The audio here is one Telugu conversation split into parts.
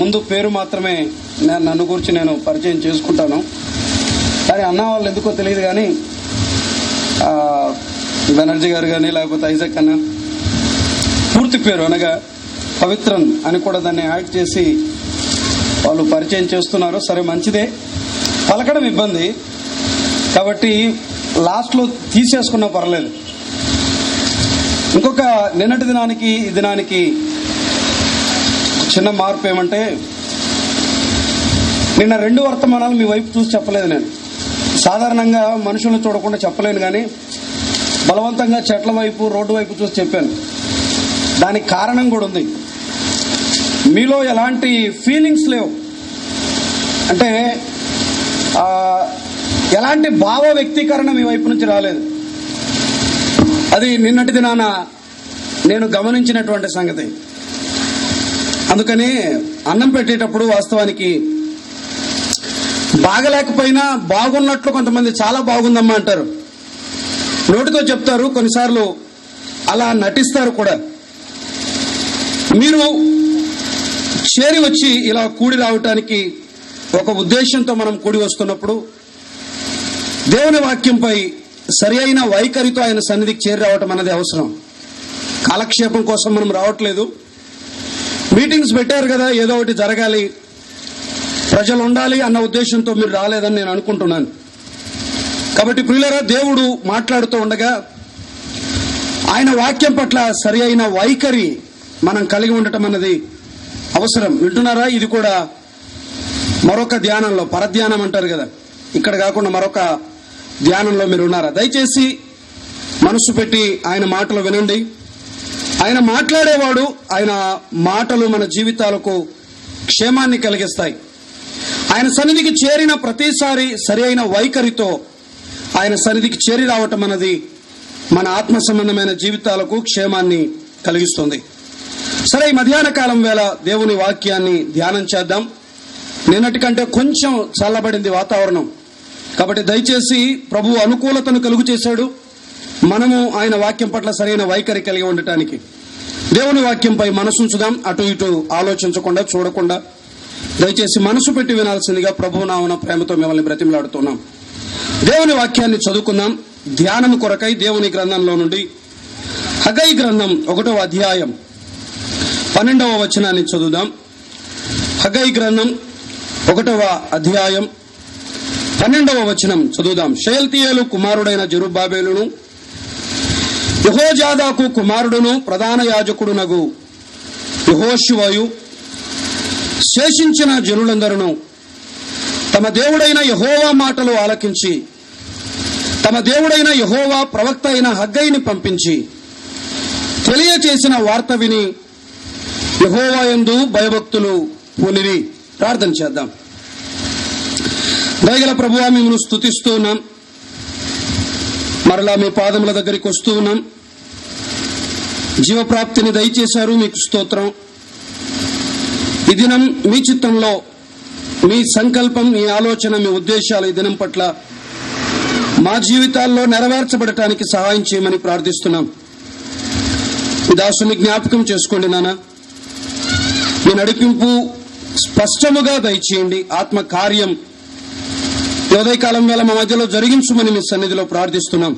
ముందు పేరు మాత్రమే నన్ను గురించి నేను పరిచయం చేసుకుంటాను. కానీ అన్న వాళ్ళు ఎందుకో తెలియదు కానీ బెనర్జీ గారు కానీ లేకపోతే ఐజక్ అన్న పూర్తి పేరు అనగా పవిత్రన్ అని కూడా దాన్ని యాడ్ చేసి వాళ్ళు పరిచయం చేస్తున్నారు. సరే, మంచిదే, పలకడం ఇబ్బంది కాబట్టి లాస్ట్లో తీసేసుకున్నా పర్లేదు. ఇంకొక నిన్నటి దినానికి ఈ దినానికి చిన్న మార్పు ఏమంటే, నిన్న 2 వర్తమానాలు మీ వైపు చూసి చెప్పలేదు. నేను సాధారణంగా మనుషులను చూడకుండా చెప్పలేను, కానీ బలవంతంగా చెట్ల వైపు రోడ్డు వైపు చూసి చెప్పాను. దానికి కారణం కూడా ఉంది. మీలో ఎలాంటి ఫీలింగ్స్ లేవు, అంటే ఎలాంటి భావ వ్యక్తీకరణ మీ వైపు నుంచి రాలేదు. అది నిన్నటి దినాన నేను గమనించినటువంటి సంగతి. అందుకని అన్నం పెట్టేటప్పుడు వాస్తవానికి బాగలేకపోయినా బాగున్నట్లు కొంతమంది చాలా బాగుందమ్మా అంటారు, నోటితో చెప్తారు, కొన్నిసార్లు అలా నటిస్తారు కూడా. మీరు చేరి వచ్చి ఇలా కూడి రావటానికి ఒక ఉద్దేశంతో మనం కూడి వస్తున్నప్పుడు దేవుని వాక్యంపై సరి అయిన వైఖరితో ఆయన సన్నిధికి చేరి రావటం అనేది అవసరం. కాలక్షేపం కోసం మనం రావట్లేదు. మీటింగ్స్ పెట్టారు కదా, ఏదో ఒకటి జరగాలి, ప్రజలు ఉండాలి అన్న ఉద్దేశంతో మీరు రాలేదని నేను అనుకుంటున్నాను. కాబట్టి ప్రియులారా, దేవుడు మాట్లాడుతూ ఉండగా ఆయన వాక్యం పట్ల సరి అయిన వైఖరి మనం కలిగి ఉండటం అన్నది అవసరం. వింటున్నారా? ఇది కూడా మరొక ధ్యానంలో, పరధ్యానం అంటారు కదా, ఇక్కడ కాకుండా మరొక ధ్యానంలో మీరు ఉన్నారా? దయచేసి మనసు పెట్టి ఆయన మాటలు వినండి. ఆయన మాట్లాడేవాడు, ఆయన మాటలు మన జీవితాలకు క్షేమాన్ని కలిగిస్తాయి. ఆయన సన్నిధికి చేరిన ప్రతిసారి సరి అయిన వైఖరితో ఆయన సన్నిధికి చేరి రావటం అన్నది మన ఆత్మ సంబంధమైన జీవితాలకు క్షేమాన్ని కలిగిస్తుంది. సరే, ఈ మధ్యాహ్న కాలం వేళ దేవుని వాక్యాన్ని ధ్యానం చేద్దాం. నిన్నటి కంటే కొంచెం చల్లబడింది వాతావరణం, కాబట్టి దయచేసి ప్రభు అనుకూలతను కలుగు చేశాడు. మనము ఆయన వాక్యం పట్ల సరైన వైఖరి కలిగి ఉండటానికి దేవుని వాక్యంపై మనసు ఉంచుదాం. అటు ఇటు ఆలోచించకుండా, చూడకుండా దయచేసి మనసు పెట్టి వినాల్సిందిగా ప్రభు నామమున ప్రేమతో మిమ్మల్ని బ్రతిమలాడుతున్నాం. దేవుని వాక్యాన్ని చదువుకుందాం. ధ్యానం కొరకై దేవుని గ్రంథంలో నుండి హగ్గయి గ్రంథం 1వ అధ్యాయం 12వ వచనాన్ని చదువుదాం. హగ్గయి గ్రంథం 1వ అధ్యాయం 12వ వచనం చదువుదాం. షయల్తీయేలు కుమారుడైన జెరుబ్బాబెలును యెహోజాదాకు కుమారుడును ప్రధాన యాజకుడునగు యెహోషువయు శేషించిన జనులందరూ తమ దేవుడైన యెహోవా మాటలు ఆలకించి తమ దేవుడైన యెహోవా ప్రవక్త అయిన హగ్గయిని పంపించి తెలియచేసిన వార్త విని యెహోవా యందు భయభక్తులు పూనిరి. ప్రార్థన చేద్దాం. దయగల ప్రభువా, మిమ్మల్ని స్తుతిస్తూ ఉన్నాం. మరలా మీ పాదముల దగ్గరికి వస్తూ ఉన్నాం. జీవప్రాప్తిని దయచేశారు, మీకు స్తోత్రం. ఈ దినం మీ చిత్తంలో, మీ సంకల్పం, మీ ఆలోచన, మీ ఉద్దేశాలు ఈ దినం పట్ల మా జీవితాల్లో నెరవేర్చబడటానికి సహాయం చేయమని ప్రార్థిస్తున్నాం. ఈ దాసుని జ్ఞాపకం చేసుకోండి నాన్న. మీ నడిపింపు స్పష్టముగా దయచేయండి. ఆత్మ కార్యం ఉదయకాలం వేళ మా మధ్యలో జరిగించమని మీ సన్నిధిలో ప్రార్థిస్తున్నాం.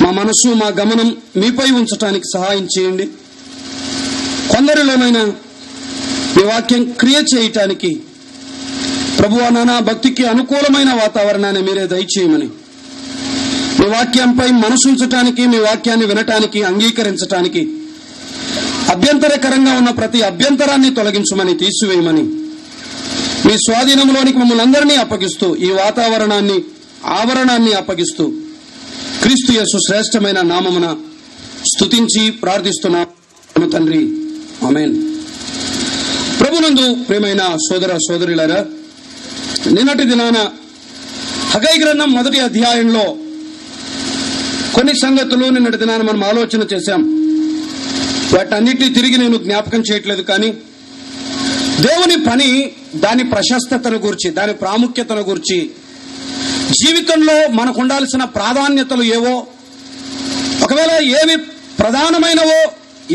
మా మనసు, మా గమనం మీపై ఉంచటానికి సహాయం చేయండి. కొందరిలోనైనా మీ వాక్యం క్రియ చేయటానికి ప్రభువా నాన్న భక్తికి అనుకూలమైన వాతావరణాన్ని మీరే దయచేయమని, మీ వాక్యంపై మనసు ఉంచటానికి, మీ వాక్యాన్ని వినటానికి, అంగీకరించటానికి అభ్యంతరకరంగా ఉన్న ప్రతి అభ్యంతరాన్ని తొలగించమని, తీసివేయమని మీ స్వాధీనంలోనికి మమ్మల్ని అందరినీ అప్పగిస్తూ, ఈ వాతావరణాన్ని, ఆవరణాన్ని అప్పగిస్తూ క్రీస్తు యేసు శ్రేష్టమైన నామమున స్తుతించి ప్రార్థిస్తున్నాము తండ్రి, ఆమేన్. ప్రభునందు ప్రియమైన సోదర సోదరులారా, నిన్నటి దినాన హగ్గయి గ్రంథం 1వ అధ్యాయంలో కొన్ని సంగతులు నిన్నటి దినాన మనం ఆలోచన చేశాం. వాటన్నిటినీ తిరిగి నేను జ్ఞాపకం చేయట్లేదు, కానీ దేవుని పని, దాని ప్రశస్తతను గురించి, దాని ప్రాముఖ్యతను గురించి, జీవితంలో మనకు ఉండాల్సిన ప్రాధాన్యతలు ఏవో, ఒకవేళ ఏవి ప్రధానమైనవో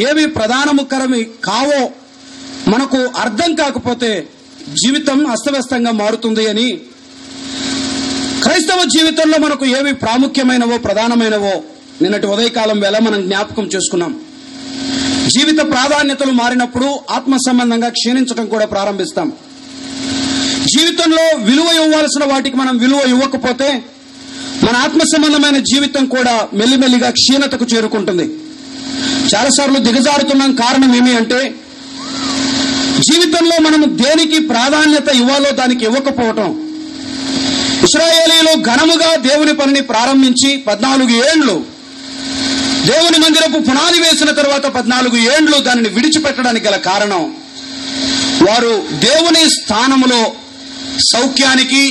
ఏవి ప్రధానముకరమి కావో మనకు అర్థం కాకపోతే జీవితం అస్తవ్యస్తంగా మారుతుంది అని, క్రైస్తవ జీవితంలో మనకు ఏవి ప్రాముఖ్యమైనవో ప్రధానమైనవో నిన్నటి ఉదయకాలం వేళ మనం జ్ఞాపకం చేసుకున్నాం. జీవిత ప్రాధాన్యతలు మారినప్పుడు ఆత్మ సంబంధంగా క్షీణించడం కూడా ప్రారంభిస్తాం. జీవితంలో విలువ ఇవ్వాల్సిన వాటికి మనం విలువ ఇవ్వకపోతే మన ఆత్మ సంబంధమైన జీవితం కూడా మెల్లిమెల్లిగా క్షీణతకు చేరుకుంటుంది. చాలాసార్లు దిగజారుతున్నాం. కారణం ఏమి అంటే జీవితంలో మనం దేనికి ప్రాధాన్యత ఇవ్వాలో దానికి ఇవ్వకపోవటం. ఇశ్రాయేలీయులు ఘనముగా దేవుని పనిని ప్రారంభించి 14 ఏండ్లు దేవుని మందిరపు పునాది వేసిన తరువాత 14 ఏండ్లు దానిని విడిచిపెట్టడానికి గల కారణం, వారు దేవుని స్థానములో సౌఖ్యానికి,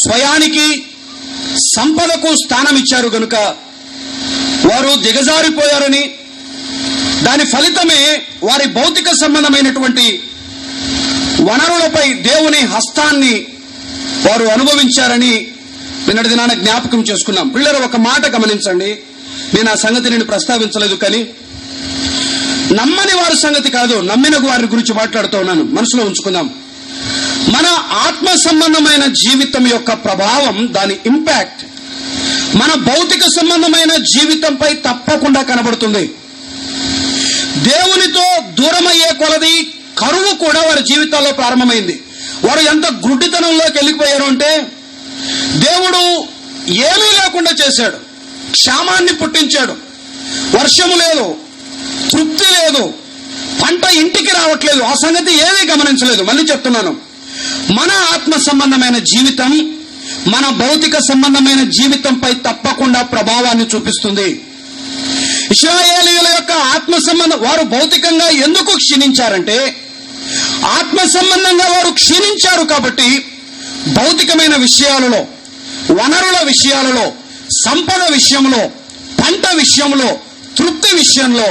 స్వయానికి, సంపదకు స్థానం ఇచ్చారు గనుక వారు దిగజారిపోయారని, దాని ఫలితమే వారి భౌతిక సంబంధమైనటువంటి వనరులపై దేవుని హస్తాన్ని వారు అనుభవించారని నిన్నటి దినాన జ్ఞాపకం చేసుకున్నాం. పిల్లలు, ఒక మాట గమనించండి. నేను ఆ సంగతి నేను ప్రస్తావించలేదు, కానీ నమ్మని వారి సంగతి కాదు, నమ్మిన వారి గురించి మాట్లాడుతూ ఉన్నాను. మనసులో ఉంచుకుందాం. మన ఆత్మ సంబంధమైన జీవితం యొక్క ప్రభావం, దాని ఇంపాక్ట్ మన భౌతిక సంబంధమైన జీవితంపై తప్పకుండా కనబడుతుంది. దేవునితో దూరమయ్యే కొలది కరువు కూడా వారి జీవితాల్లో ప్రారంభమైంది. వారు ఎంత గుడ్డితనంలోకి వెళ్ళిపోయారు అంటే, దేవుడు ఏమీ లేకుండా చేశాడు, క్షామాన్ని పుట్టించాడు, వర్షము లేదు, తృప్తి లేదు, పంట ఇంటికి రావట్లేదు. ఆ సంగతి ఏమీ గమనించలేదు. మళ్ళీ చెప్తున్నాను, మన ఆత్మ సంబంధమైన జీవితం మన భౌతిక సంబంధమైన జీవితంపై తప్పకుండా ప్రభావాన్ని చూపిస్తుంది. ఇశ్రాయేలీయుల యొక్క ఆత్మ సంబంధం, వారు భౌతికంగా ఎందుకు క్షీణించారంటే ఆత్మ సంబంధంగా వారు క్షీణించారు కాబట్టి భౌతికమైన విషయాలలో, వనరుల విషయాలలో, సంపద విషయంలో, పంట విషయంలో, తృప్తి విషయంలో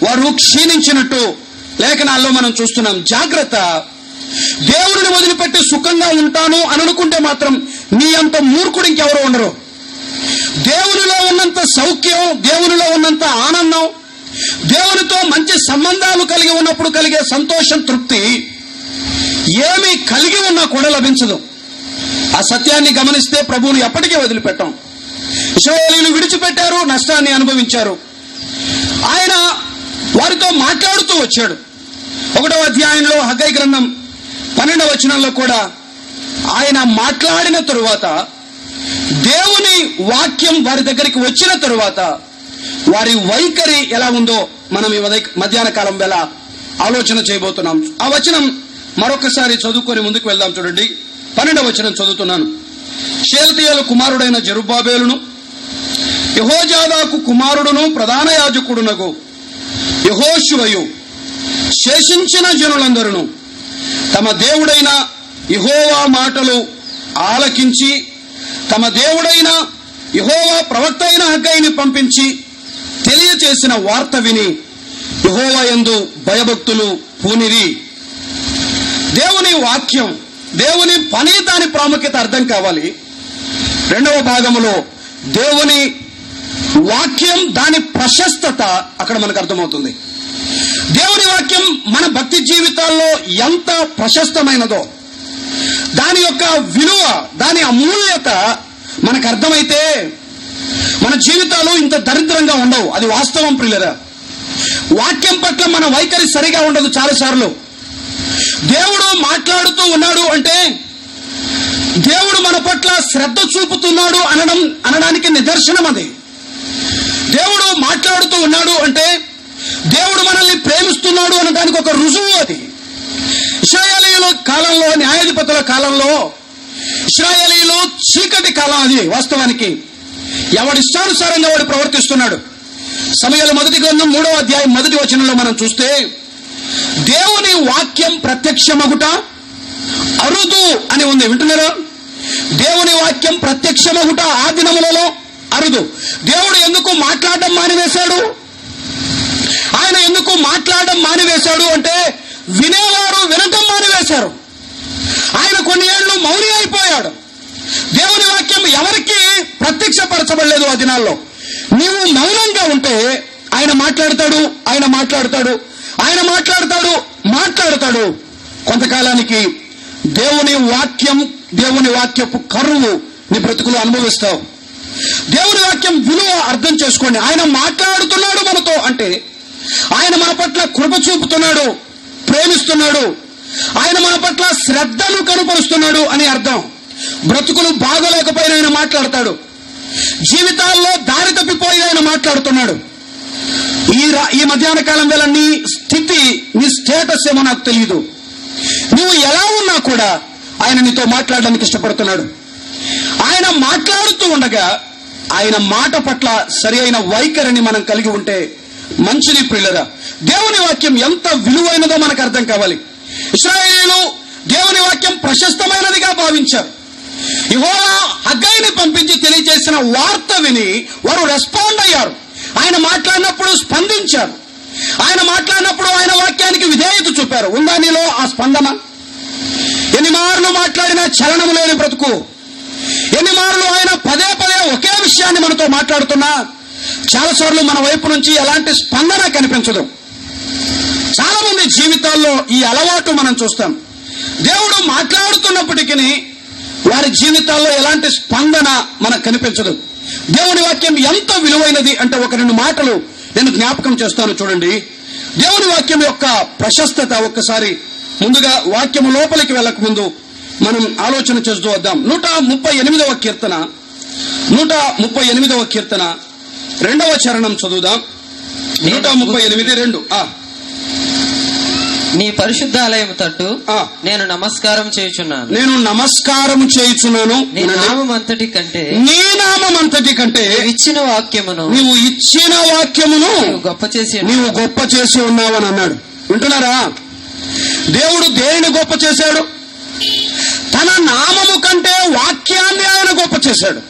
వారు క్షీణించినట్టు లేఖనాల్లో మనం చూస్తున్నాం. జాగ్రత్త. దేవుడిని వదిలిపెట్టి సుఖంగా ఉంటాను అని అనుకుంటే మాత్రం నీ అంత మూర్ఖుడు ఇంకెవరో ఉండరు. దేవునిలో ఉన్నంత సౌఖ్యం, దేవునిలో ఉన్నంత ఆనందం, దేవునితో మంచి సంబంధాలు కలిగి ఉన్నప్పుడు కలిగే సంతోషం, తృప్తి ఏమి కలిగి ఉన్నా కూడా లభించదు. ఆ సత్యాన్ని గమనిస్తే ప్రభువుని ఎప్పటికీ వదిలిపెట్టాం. ఇశ్రాయేలీయులు విడిచిపెట్టారు, నష్టాన్ని అనుభవించారు. ఆయన వారితో మాట్లాడుతూ వచ్చాడు. 1వ అధ్యాయంలో హగ్గై గ్రంథం 12వ వచనంలో కూడా ఆయన మాట్లాడిన తరువాత, దేవుని వాక్యం వారి దగ్గరికి వచ్చిన తరువాత వారి వైఖరి ఎలా ఉందో మనం ఈ మధ్యాహ్న కాలం వేళ ఆలోచన చేయబోతున్నాం. ఆ వచనం మరొకసారి చదువుకొని ముందుకు వెళ్దాం. చూడండి, 12వ వచనం చదువుతున్నాను. షేల్తీయేలు కుమారుడైన జెరుబ్బాబేలును, యెహోజాదాకు కుమారుడును, ప్రధాన యాజకుడునగు యెహోషువయు, శేషించిన జనులందరూ తమ దేవుడైన యెహోవా మాటలు ఆలకించి, తమ దేవుడైన యెహోవా ప్రవక్త అయిన హగ్గయిని పంపించి తెలియచేసిన వార్త విని యెహోవా యందు భయభక్తులు పూనిరి. దేవుని వాక్యం, దేవుని పని, దాని ప్రాముఖ్యత అర్థం కావాలి. 2వ భాగంలో దేవుని వాక్యం, దాని ప్రశస్తత అక్కడ మనకు అర్థమవుతుంది. దేవుని వాక్యం మన భక్తి జీవితాల్లో ఎంత ప్రశస్తమైనదో, దాని యొక్క విలువ, దాని అమూల్యత మనకు అర్థమైతే మన జీవితాలు ఇంత దరిద్రంగా ఉండవు. అది వాస్తవం ప్రియులరా. వాక్యం పట్ల మన వైఖరి సరిగా ఉండదు. చాలాసార్లు దేవుడు మాట్లాడుతూ ఉన్నాడు అంటే దేవుడు మన పట్ల శ్రద్ధ చూపుతున్నాడు అనడానికి నిదర్శనం అది. దేవుడు మాట్లాడుతూ ఉన్నాడు అంటే దేవుడు మనల్ని ప్రేమిస్తున్నాడు అనడానికి ఒక రుజువు అది. ఇశ్రాయేలీయుల కాలంలో, న్యాయాధిపతుల కాలంలో, ఇశ్రాయేలీయులు చీకటి కాలం అది. వాస్తవానికి ఎవడి ఇష్టానుసారంగా వాడు ప్రవర్తిస్తున్నాడు. సమూయేలు 1వ గ్రంథం 3వ అధ్యాయం 1వ వచనంలో మనం చూస్తే, దేవుని వాక్యం ప్రత్యక్షమగుట అరుదు అని ఉంది. వింటున్నారా? దేవుని వాక్యం ప్రత్యక్షమగుట ఆ దినములలో అరుదు. దేవుడు ఎందుకు మాట్లాడడం మానివేశాడు? ఆయన ఎందుకు మాట్లాడడం మానివేశాడు అంటే వినేవారు వినటం మానివేశారు. ఆయన కొన్ని ఏళ్ళు మౌని అయిపోయాడు. దేవుని వాక్యం ఎవరికి ప్రత్యక్షపరచబడలేదు ఆ దినాల్లో. నీవు మౌనంగా ఉంటే ఆయన మాట్లాడతాడు, ఆయన మాట్లాడతాడు, ఆయన మాట్లాడతాడు, మాట్లాడతాడు. కొంతకాలానికి దేవుని వాక్యపు కరువు నీ బ్రతుకులు అనుభవిస్తావు. దేవుని వాక్యం విలువ అర్థం చేసుకోండి. ఆయన మాట్లాడుతున్నాడు మనతో అంటే ఆయన మన పట్ల కృప చూపుతున్నాడు, ప్రేమిస్తున్నాడు, ఆయన మన పట్ల శ్రద్ధను కనపరుస్తున్నాడు అని అర్థం. బ్రతుకులు బాగోలేకపోయిన ఆయన మాట్లాడతాడు. జీవితాల్లో దారి తప్పిపోయి ఆయన మాట్లాడుతున్నాడు. ఈ మధ్యాహ్న కాలం వేళ నీ స్థితి, నీ స్టేటస్ ఏమో నాకు తెలియదు. నువ్వు ఎలా ఉన్నా కూడా ఆయన నీతో మాట్లాడడానికి ఇష్టపడుతున్నాడు. ఆయన మాట్లాడుతూ ఉండగా ఆయన మాట పట్ల సరి అయిన వైఖరిని మనం కలిగి ఉంటే మంచిది ప్రియులరా. దేవుని వాక్యం ఎంత విలువైనదో మనకు అర్థం కావాలి. ఇశ్రాయేలీయులు దేవుని వాక్యం ప్రశస్తమైనదిగా భావించారు. యెహోవా హగ్గయిని పంపించి తెలియజేసిన వార్త విని వారు రెస్పాండ్ అయ్యారు. ఆయన మాట్లాడినప్పుడు స్పందించారు. ఆయన మాట్లాడినప్పుడు ఆయన వాక్యానికి విధేయత చూపారు. ఉందా నీలో ఆ స్పందన? ఎన్ని మార్లు మాట్లాడినా చలనము లేని బ్రతుకు. ఎన్ని మార్లు ఆయన పదే పదే ఒకే విషయాన్ని మనతో మాట్లాడుతున్నా చాలాసార్లు మన వైపు నుంచి ఎలాంటి స్పందన కనిపించదు. చాలా మంది జీవితాల్లో ఈ అలవాటు మనం చూస్తాం. దేవుడు మాట్లాడుతున్నప్పటికీ వారి జీవితాల్లో ఎలాంటి స్పందన మనకు కనిపించదు. దేవుని వాక్యం ఎంత విలువైనది అంటే ఒక రెండు మాటలు నేను జ్ఞాపకం చేస్తాను చూడండి. దేవుని వాక్యం యొక్క ప్రశస్తత ఒక్కసారి ముందుగా వాక్యము లోపలికి వెళ్ళక ముందు మనం ఆలోచన చేస్తూ వద్దాం. 138వ కీర్తన 2వ చరణం చదువుదాం. 138:2. నీ పరిశుద్ధాలయం తట్టు నేను నమస్కారం చేయుచున్నాను. నీ నామం అంతటి కంటే నీవు ఇచ్చిన వాక్యమును నీవు గొప్ప చేసి ఉన్నావని అన్నాడు. వింటున్నారా? దేవుడు దేనిని గొప్ప చేశాడు? తన నామము కంటే వాక్యాన్ని ఆయన గొప్ప చేశాడు.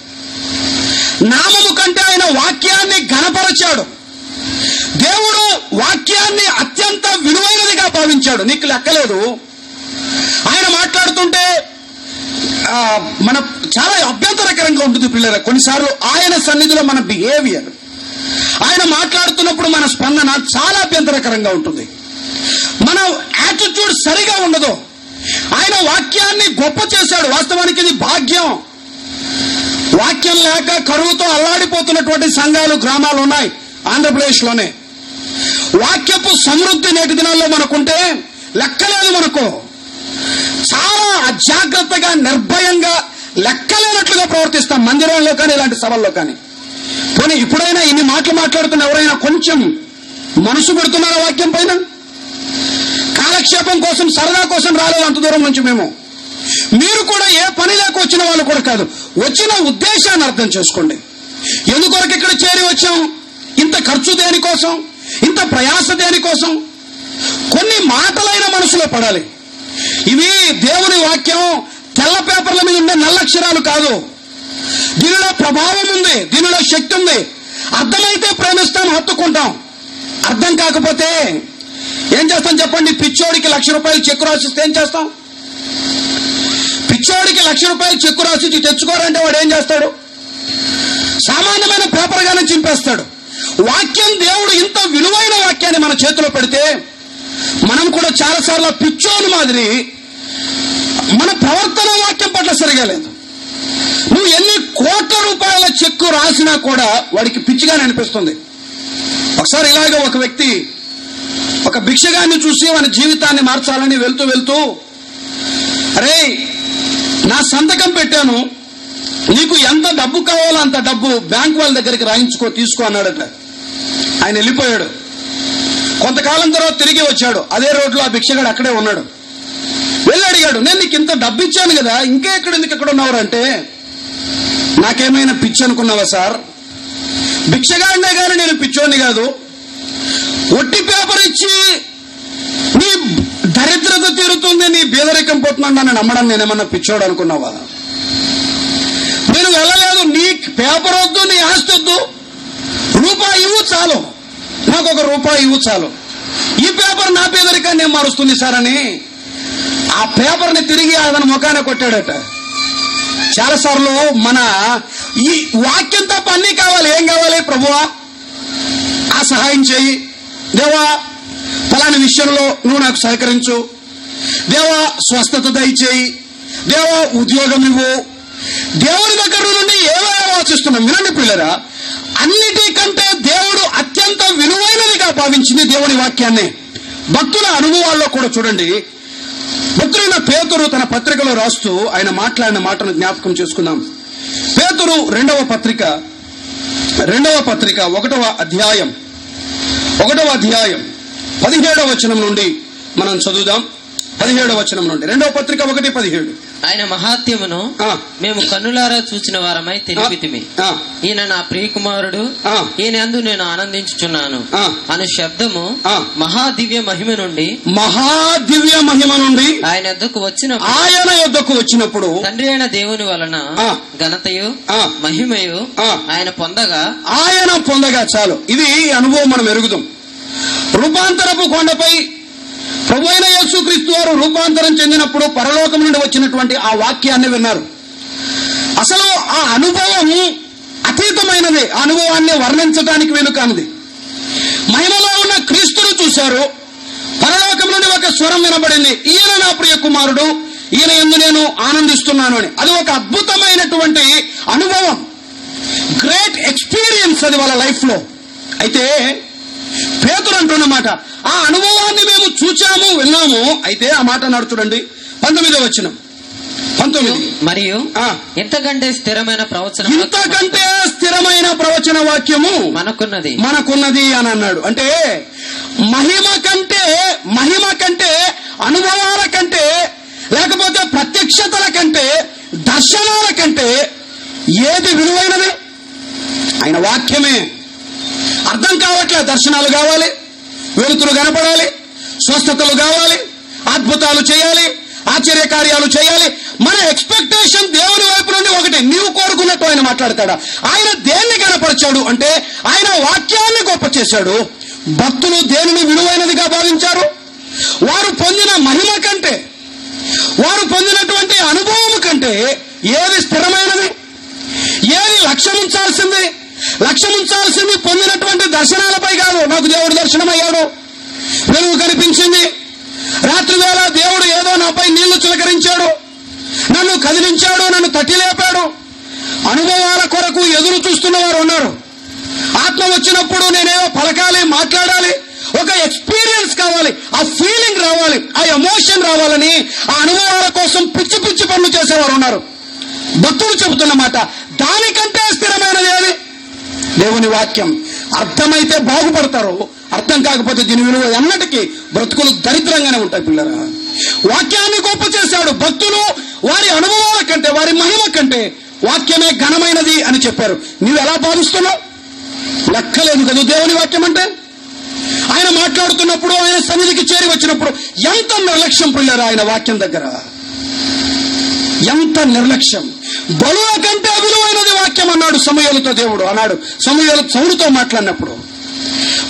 నామము కంటే ఆయన వాక్యాన్ని ఘనపరచాడు. దేవుడు వాక్యాన్ని అత్యంత విలువైనదిగా భావించాడు. నీకు లెక్కలేదు. ఆయన మాట్లాడుతుంటే మన చాలా అభ్యంతరకరంగా ఉంటుంది పిల్లల. కొన్నిసార్లు ఆయన సన్నిధిలో మన బిహేవియర్, ఆయన మాట్లాడుతున్నప్పుడు మన స్పందన చాలా అభ్యంతరకరంగా ఉంటుంది. మన యాటిట్యూడ్ సరిగా ఉండదు. ఆయన వాక్యాన్ని గొప్ప చేశాడు. వాస్తవానికి ఇది భాగ్యం. వాక్యం లేక కరువుతో అల్లాడిపోతున్నటువంటి సంఘాలు, గ్రామాలు ఉన్నాయి ఆంధ్రప్రదేశ్లోనే. వాక్యపు సమృద్ధి నేటి దినాల్లో మనకుంటే లెక్కలేదు. మనకు చాలా అజాగ్రత్తగా, నిర్భయంగా, లెక్కలేనట్లుగా ప్రవర్తిస్తాం మందిరంలో కానీ ఇలాంటి సభల్లో కానీ. పోనీ ఇప్పుడైనా ఇన్ని మాటలు మాట్లాడుతున్న ఎవరైనా కొంచెం మనసు పెడుతున్నారా వాక్యం పైన? కాలక్షేపం కోసం, సరదా కోసం రాలేదు అంత దూరం నుంచి మేము. మీరు కూడా ఏ పని లేక వచ్చిన వాళ్ళు కూడా కాదు. వచ్చిన ఉద్దేశాన్ని అర్థం చేసుకోండి. ఎందుకొరకు ఇక్కడ చేరి వచ్చాం? ఇంత ఖర్చు దేనికోసం? ఇంత ప్రయాస దేనికోసం? కొన్ని మాటలైన మనసులో పడాలి. ఇవి దేవుని వాక్యం తెల్ల పేపర్ల మీద ఉండే నల్లక్షరాలు కాదు. దీనిలో ప్రభావం ఉంది, దీనిలో శక్తి ఉంది. అర్థమైతే ప్రేమిస్తాం, హత్తుకుంటాం. అర్థం కాకపోతే ఏం చేస్తాం చెప్పండి? పిచ్చోడికి ₹1,00,000 చెక్కు రాసిస్తే ఏం చేస్తాం? పిచ్చోడికి ₹1,00,000 చెక్కు రాసి తెచ్చుకోరంటే వాడు ఏం చేస్తాడు? సామాన్యమైన పేపర్ గానే చింపేస్తాడు. వాక్యం, దేవుడు ఇంత విలువైన వాక్యాన్ని మన చేతిలో పెడితే మనం కూడా చాలాసార్లు పిచ్చోని మాదిరి మన ప్రవర్తన వాక్యం పట్ల సరిగా లేదు. నువ్వు ఎన్ని కోట్ల రూపాయల చెక్కు రాసినా కూడా వాడికి పిచ్చిగానే అనిపిస్తుంది. ఒకసారి ఇలాగే ఒక వ్యక్తి ఒక భిక్షగాన్ని చూసి వాని జీవితాన్ని మార్చాలని వెళ్తూ అరే నా సంతకం పెట్టాను, నీకు ఎంత డబ్బు కావాలో అంత డబ్బు బ్యాంక్ వాళ్ళ దగ్గరికి తీసుకో అన్నాడట. ఆయన వెళ్ళిపోయాడు. కొంతకాలం తర్వాత తిరిగి వచ్చాడు. అదే రోడ్లో ఆ భిక్షగాడు అక్కడే ఉన్నాడు. వెళ్ళి అడిగాడు, నేను నీకు ఇంత డబ్బు ఇచ్చాను కదా, ఇంకా ఎందుకు ఎక్కడ ఉన్నావు అంటే, నాకేమైనా పిచ్చి అనుకున్నావా సార్? భిక్షగాడినే కానీ నేను పిచ్చోడిని కాదు. ఒట్టి పేపర్ ఇచ్చి నీ దరిద్రత తీరుతుంది, నీ బీదరికం పోతున్నాను నన్ను నమ్మడం నేనేమన్నా పిచ్చోడు అనుకున్నావా? నేను వెళ్ళలేదు. నీ పేపర్ వద్దు, నీ ఆస్తి వద్దు, రూపాయి ఇవ్వు చాలు, నాకు ₹1 ఇవ్వు చాలు. ఈ పేపర్ నా పేదరికాన్ని ఏం మారుస్తుంది సార్ అని ఆ పేపర్ని తిరిగి అతని ముఖాన కొట్టాడట. చాలాసార్లు మన ఈ వాక్యం తప్ప అన్నీ కావాలి. ఏం కావాలి? ప్రభువా ఆ సహాయం చేయి, దేవా ఫలాని విషయంలో నువ్వు నాకు సహకరించు, దేవా స్వస్థత దయచేయి, దేవా ఉద్యోగం ఇవ్వు, దేవుని దగ్గర నుండి ఏవైనా ఆశిస్తున్నాం. వినండి పిల్లరా, అన్నిటికంటే దేవుడు అత్యంత విలువైనదిగా భావించింది దేవుని వాక్యాన్ని. భక్తుల అనుభవాల్లో కూడా చూడండి, భక్తుడైన పేతురు తన పత్రికలో రాస్తూ ఆయన మాట్లాడిన మాటను జ్ఞాపకం చేసుకుందాం. పేతురు రెండవ పత్రిక 1వ అధ్యాయం 17వ వచనం నుండి మనం చదువుదాం. 17వ వచనం నుండి 2వ పత్రిక 1:17. ఆయన మహాత్యమును మేము కన్నులారా చూచిన వారమై తెలిపితిమి. ఈయన నా ప్రియకుమారుడు, ఈయన యందు నేను ఆనందించుచున్నాను అను శబ్దము మహాదివ్య మహిమ నుండి ఆయన యొద్దకు వచ్చినప్పుడు తండ్రి అయిన దేవుని వలన ఘనతయు మహిమయు ఆయన పొందగా చాలు. ఇది అనుభవం మనం ఎరుగుదాం. రూపాంతరపు కొండపై ప్రభు అయిన యేసుక్రీస్తు వారు రూపాంతరం చెందినప్పుడు పరలోకం నుండి వచ్చినటువంటి ఆ వాక్యాన్ని విన్నారు. అసలు ఆ అనుభవం అతీతమైనది. ఆ అనుభవాన్ని వర్ణించడానికి వెనుకానిది. మహిమలో ఉన్న క్రీస్తును చూశారు. పరలోకం నుండి ఒక స్వరం వినబడింది, ఈయన నా ప్రియ కుమారుడు, ఈయన యందు నేను ఆనందిస్తున్నాను అని. అది ఒక అద్భుతమైనటువంటి అనుభవం, గ్రేట్ ఎక్స్పీరియన్స్ అది వాళ్ళ లైఫ్ లో. అయితే పేతురు అంటున్నమాట, ఆ అనుభవాన్ని మేము చూచాము, విన్నాము. అయితే ఆ మాట అన్నాడు చూడండి, 19వ వచనం. 19 మరియు ఇంతకంటే స్థిరమైన ప్రవచన వాక్యము మనకున్నది అని అన్నాడు. అంటే మహిమ కంటే అనుభవాల కంటే, లేకపోతే ప్రత్యక్షతల కంటే, దర్శనాల కంటే ఏది విలువైనది? ఆయన వాక్యమే. అర్థం కావట్లేదు. దర్శనాలు కావాలి, వెలుతురు కనపడాలి, స్వస్థతలు కావాలి, అద్భుతాలు చేయాలి, ఆశ్చర్య కార్యాలు చేయాలి. మన ఎక్స్పెక్టేషన్ దేవుని వైపు నుండి ఒకటి, నీవు కోరుకున్నట్టు ఆయన మాట్లాడతాడా? ఆయన దేన్ని కనపరిచాడు అంటే ఆయన వాక్యాన్ని గొప్ప చేశాడు. భక్తులు దేనిని విలువైనదిగా భావించారు? వారు పొందిన మహిమ కంటే, వారు పొందినటువంటి అనుభవం కంటే ఏది స్థిరమైనది, ఏది లక్ష్యముంచాల్సింది పొందినటువంటి దర్శనాలపై కాదు. నాకు దేవుడు దర్శనమయ్యాడు, వెలుగు కనిపించింది, రాత్రి వేళ దేవుడు ఏదో నాపై నీళ్లు చిలకరించాడు, నన్ను కదిలించాడు, నన్ను తట్టి లేపాడు. అనుభవాల కొరకు ఎదురు చూస్తున్న వారు ఉన్నారు. ఆత్మ వచ్చినప్పుడు నేనేమో పలకాలి, మాట్లాడాలి, ఒక ఎక్స్పీరియన్స్ కావాలి, ఆ ఫీలింగ్ రావాలి, ఆ ఎమోషన్ రావాలని ఆ అనుభవాల కోసం పిచ్చి పిచ్చి పనులు చేసేవారు ఉన్నారు. భక్తులు చెబుతున్నమాట, దానికంటే స్థిరమైనది ఏది? దేవుని వాక్యం. అర్థమైతే బాగుపడతారు, అర్థం కాకపోతే దీని విలువ ఎన్నటికీ బ్రతుకులు దరిద్రంగానే ఉంటాయి. పిల్లరా, వాక్యాన్ని గొప్ప చేశాడు. భక్తులు వారి అనుభవాల కంటే, వారి మహిమ కంటే వాక్యమే ఘనమైనది అని చెప్పారు. నీవు ఎలా భావిస్తున్నావు? లెక్కలేదు కదా దేవుని వాక్యం అంటే. ఆయన మాట్లాడుతున్నప్పుడు, ఆయన సన్నిధికి చేరి వచ్చినప్పుడు ఎంత నిర్లక్ష్యం పిల్లరా ఆయన వాక్యం దగ్గర, ఎంత నిర్లక్ష్యం. బలుల కంటే విలువైనది వాక్యం అన్నాడు సమూయేలుతో. దేవుడు అన్నాడు సమూయేలు సౌలుతో మాట్లాడినప్పుడు,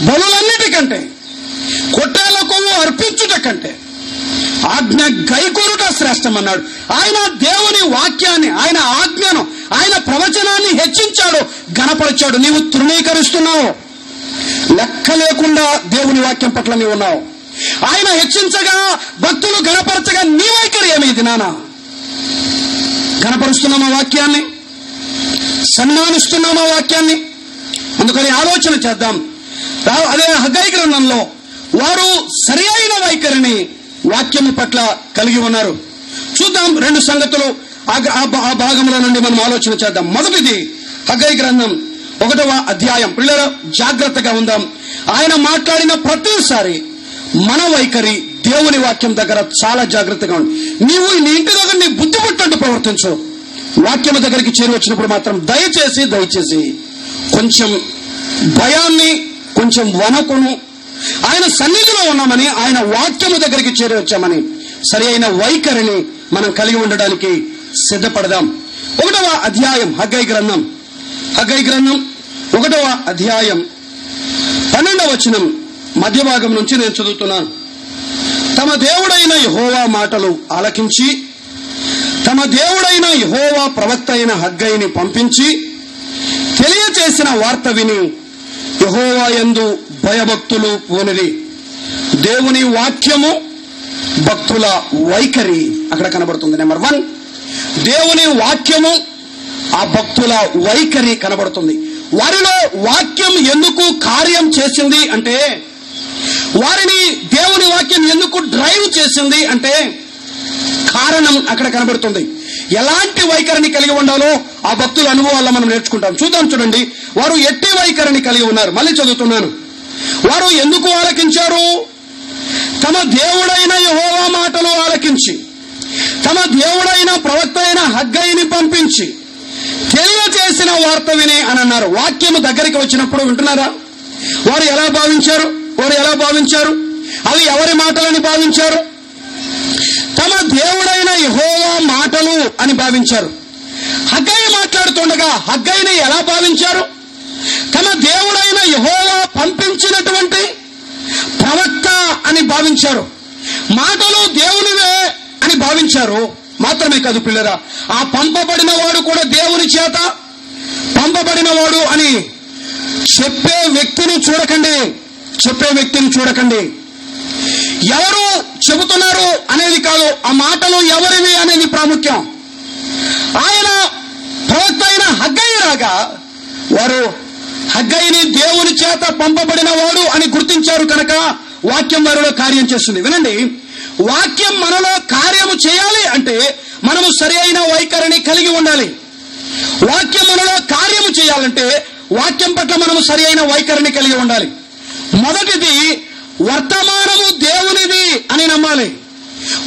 బలులన్నిటికంటే, కొట్టేల కొవ్వు అర్పించుట కంటే ఆజ్ఞ గైకొనుట శ్రేష్టం అన్నాడు. ఆయన దేవుని వాక్యాన్ని, ఆయన ఆజ్ఞను, ఆయన ప్రవచనాన్ని హెచ్చించాడు, ఘనపరిచాడు. నీవు తృణీకరిస్తున్నావు, లెక్క లేకుండా దేవుని వాక్యం పట్ల నీవు ఉన్నావు. ఆయన హెచ్చించగా, భక్తులు ఘనపరచగా నీ వైఖరి ఏమైంది? నానా ఘనపరుస్తున్నామా వాక్యాన్ని? సన్మానిస్తున్నామా వాక్యాన్ని? అందుకని ఆలోచన చేద్దాం. అదే హగ్గయి గ్రంథంలో వారు సరి అయిన వైఖరిని వాక్యము పట్ల కలిగి ఉన్నారు. చూద్దాం 2 సంగతులు ఆ భాగంలో నుండి మనం ఆలోచన చేద్దాం. మొదటిది హగ్గయి గ్రంథం 1వ అధ్యాయం. పిల్లలు జాగ్రత్తగా ఉందాం. ఆయన మాట్లాడిన ప్రతిసారి మన వైఖరి దేవుని వాక్యం దగ్గర చాలా జాగ్రత్తగా ఉంది. నీవు నీ ఇంటి దగ్గర నీ బుద్ధి పుట్టినట్టు ప్రవర్తించు. వాక్యం దగ్గరికి చేరి వచ్చినప్పుడు మాత్రం దయచేసి కొంచెం భయాన్ని, కొంచెం వణకును, ఆయన సన్నిధిలో ఉన్నామని, ఆయన వాక్యము దగ్గరికి చేరి వచ్చామని సరి అయిన వైఖరిని మనం కలిగి ఉండడానికి సిద్ధపడదాం. 1వ అధ్యాయం హగ్గయి గ్రంథం 1వ అధ్యాయం 12వ వచనం మధ్య భాగం నుంచి నేను చదువుతున్నాను. తమ దేవుడైన యెహోవా మాటలు ఆలకించి, తమ దేవుడైన యెహోవా ప్రవక్త అయిన హగ్గయిని పంపించి తెలియచేసిన వార్త విని యెహోవా యందు భయభక్తులు పూనిరి. దేవుని వాక్యము, భక్తుల వైఖరి అక్కడ కనబడుతుంది. నెంబర్ 1, దేవుని వాక్యము, ఆ భక్తుల వైఖరి కనబడుతుంది. వారిలో వాక్యం ఎందుకు కార్యం చేసింది అంటే, వారిని దేవుని వాక్యం ఎందుకు డ్రైవ్ చేసింది అంటే కారణం అక్కడ కనబడుతుంది. ఎలాంటి వైఖరిని కలిగి ఉండాలో ఆ భక్తుల అనుభవాల్లో మనం నేర్చుకుంటాం. చూడండి, వారు ఎట్టి వైఖరిని కలిగి ఉన్నారు. మళ్ళీ చదువుతున్నాను. వారు ఎందుకు ఆలకించారు? తమ దేవుడైన యెహోవా మాటలు ఆలకించి, తమ దేవుడైన ప్రవక్త అయిన హగ్గయిని పంపించి తెలియజేసిన వార్త విని అని అన్నారు. వాక్యము దగ్గరికి వచ్చినప్పుడు వింటున్నారా? వారు ఎలా భావించారు? అవి ఎవరి మాటలని భావించారు? తమ దేవుడైన యెహోవా మాటలు అని భావించారు. హగ్గయి మాట్లాడుతుండగా హగ్గయిని ఎలా భావించారు? తమ దేవుడైన యెహోవా పంపించినటువంటి ప్రవక్త అని భావించారు. మాటలు దేవునివే అని భావించారు. మాత్రమే కాదు పిల్లరా, ఆ పంపబడిన వాడు కూడా దేవుని చేత పంపబడిన వాడు అని చెప్పే వ్యక్తిని చూడకండి. ఎవరు చెబుతున్నారు అనేది కాదు, ఆ మాటలు ఎవరివి అనేది ప్రాముఖ్యం. ఆయన ప్రవక్త అయిన హగ్గయి రాగా వారు హగ్గయిని దేవుని చేత పంపబడిన వాడు అని గుర్తించారు కనుక వాక్యం వారిలో కార్యం చేస్తుంది. వినండి, వాక్యం మనలో కార్యము చేయాలి అంటే మనము సరి అయిన వైఖరిని కలిగి ఉండాలి. వాక్యం మనలో కార్యము చేయాలంటే వాక్యం పట్ల మనము సరి అయిన వైఖరిని కలిగి ఉండాలి. మొదటిది, వర్తమానము దేవునిది అని నమ్మాలి.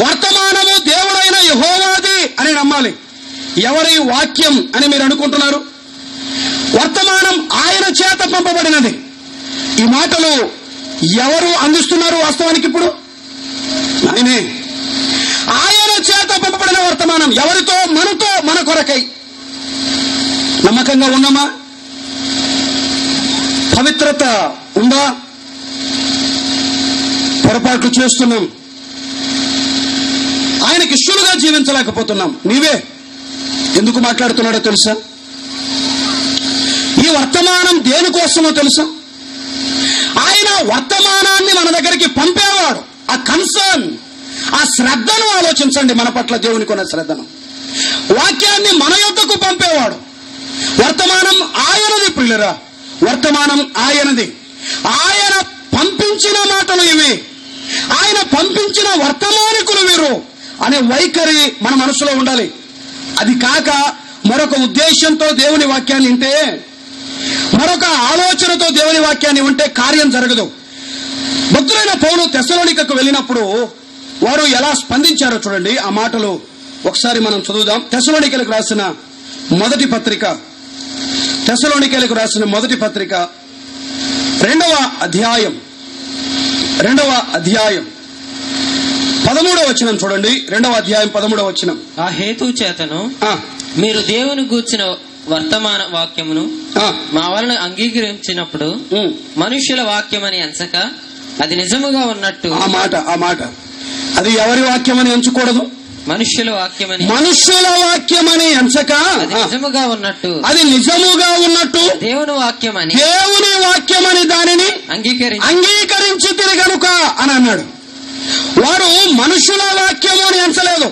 వర్తమానము దేవుడైన యెహోవాది అని నమ్మాలి. ఎవరి వాక్యం అని మీరు అనుకుంటున్నారు? వర్తమానం ఆయన చేత పంపబడినది. ఈ మాటలు ఎవరు అందిస్తున్నారు వాస్తవానికి? ఇప్పుడు ఆయనే. ఆయన చేత పంపబడిన వర్తమానం ఎవరితో? మనతో, మన కొరకై. నమ్మకంగా ఉన్నామా? పవిత్రత ఉందా? పొరపాట్లు చేస్తున్నాం. ఆయనకి ఇష్టలుగా జీవించలేకపోతున్నాం. నీవే. ఎందుకు మాట్లాడుతున్నాడో తెలుసా? ఈ వర్తమానం దేనికోసమో తెలుసా? ఆయన వర్తమానాన్ని మన దగ్గరికి పంపేవాడు. ఆ కన్సర్న్, ఆ శ్రద్ధను ఆలోచించండి. మన పట్ల దేవునికి ఉన్న శ్రద్ధను. వాక్యాన్ని మన యొద్దకు పంపేవాడు. వర్తమానం ఆయనది ప్రియులరా, వర్తమానం ఆయనది. ఆయన పంపించిన మాటలు ఇవి, ఆయన పంపించిన వర్తమానికులు వీరు అనే వైఖరి మన మనసులో ఉండాలి. అది కాక మరొక ఉద్దేశంతో దేవుని వాక్యాన్ని వింటే, మరొక ఆలోచనతో దేవుని వాక్యాన్ని ఉంటే కార్యం జరగదు. భక్తులైన పౌలు తెస్సలోనికకు వెళ్ళినప్పుడు వారు ఎలా స్పందించారో చూడండి. ఆ మాటలు ఒకసారి మనం చదువుదాం. తెస్సలోనికలకు రాసిన మొదటి పత్రిక 2వ అధ్యాయం 13వ వచనం చూడండి. 2వ అధ్యాయం 13వ వచనం. ఆ హేతు చేతను మీరు దేవుని గూర్చిన వర్తమాన వాక్యమును మా వలన అంగీకరించినప్పుడు మనుష్యుల వాక్యమని ఎంచక అది నిజముగా ఉన్నట్టు. ఆ మాట అది ఎవరి వాక్యమని ఎంచకూడదు. మనుష్యుల వాక్యమని ఎంచక అది నిజముగా ఉన్నట్టు దేవుని వాక్యమని దానిని అంగీకరించి గనుక అని అన్నాడు. వారు మనుషుల వాక్యము అని ఎంచలేదు.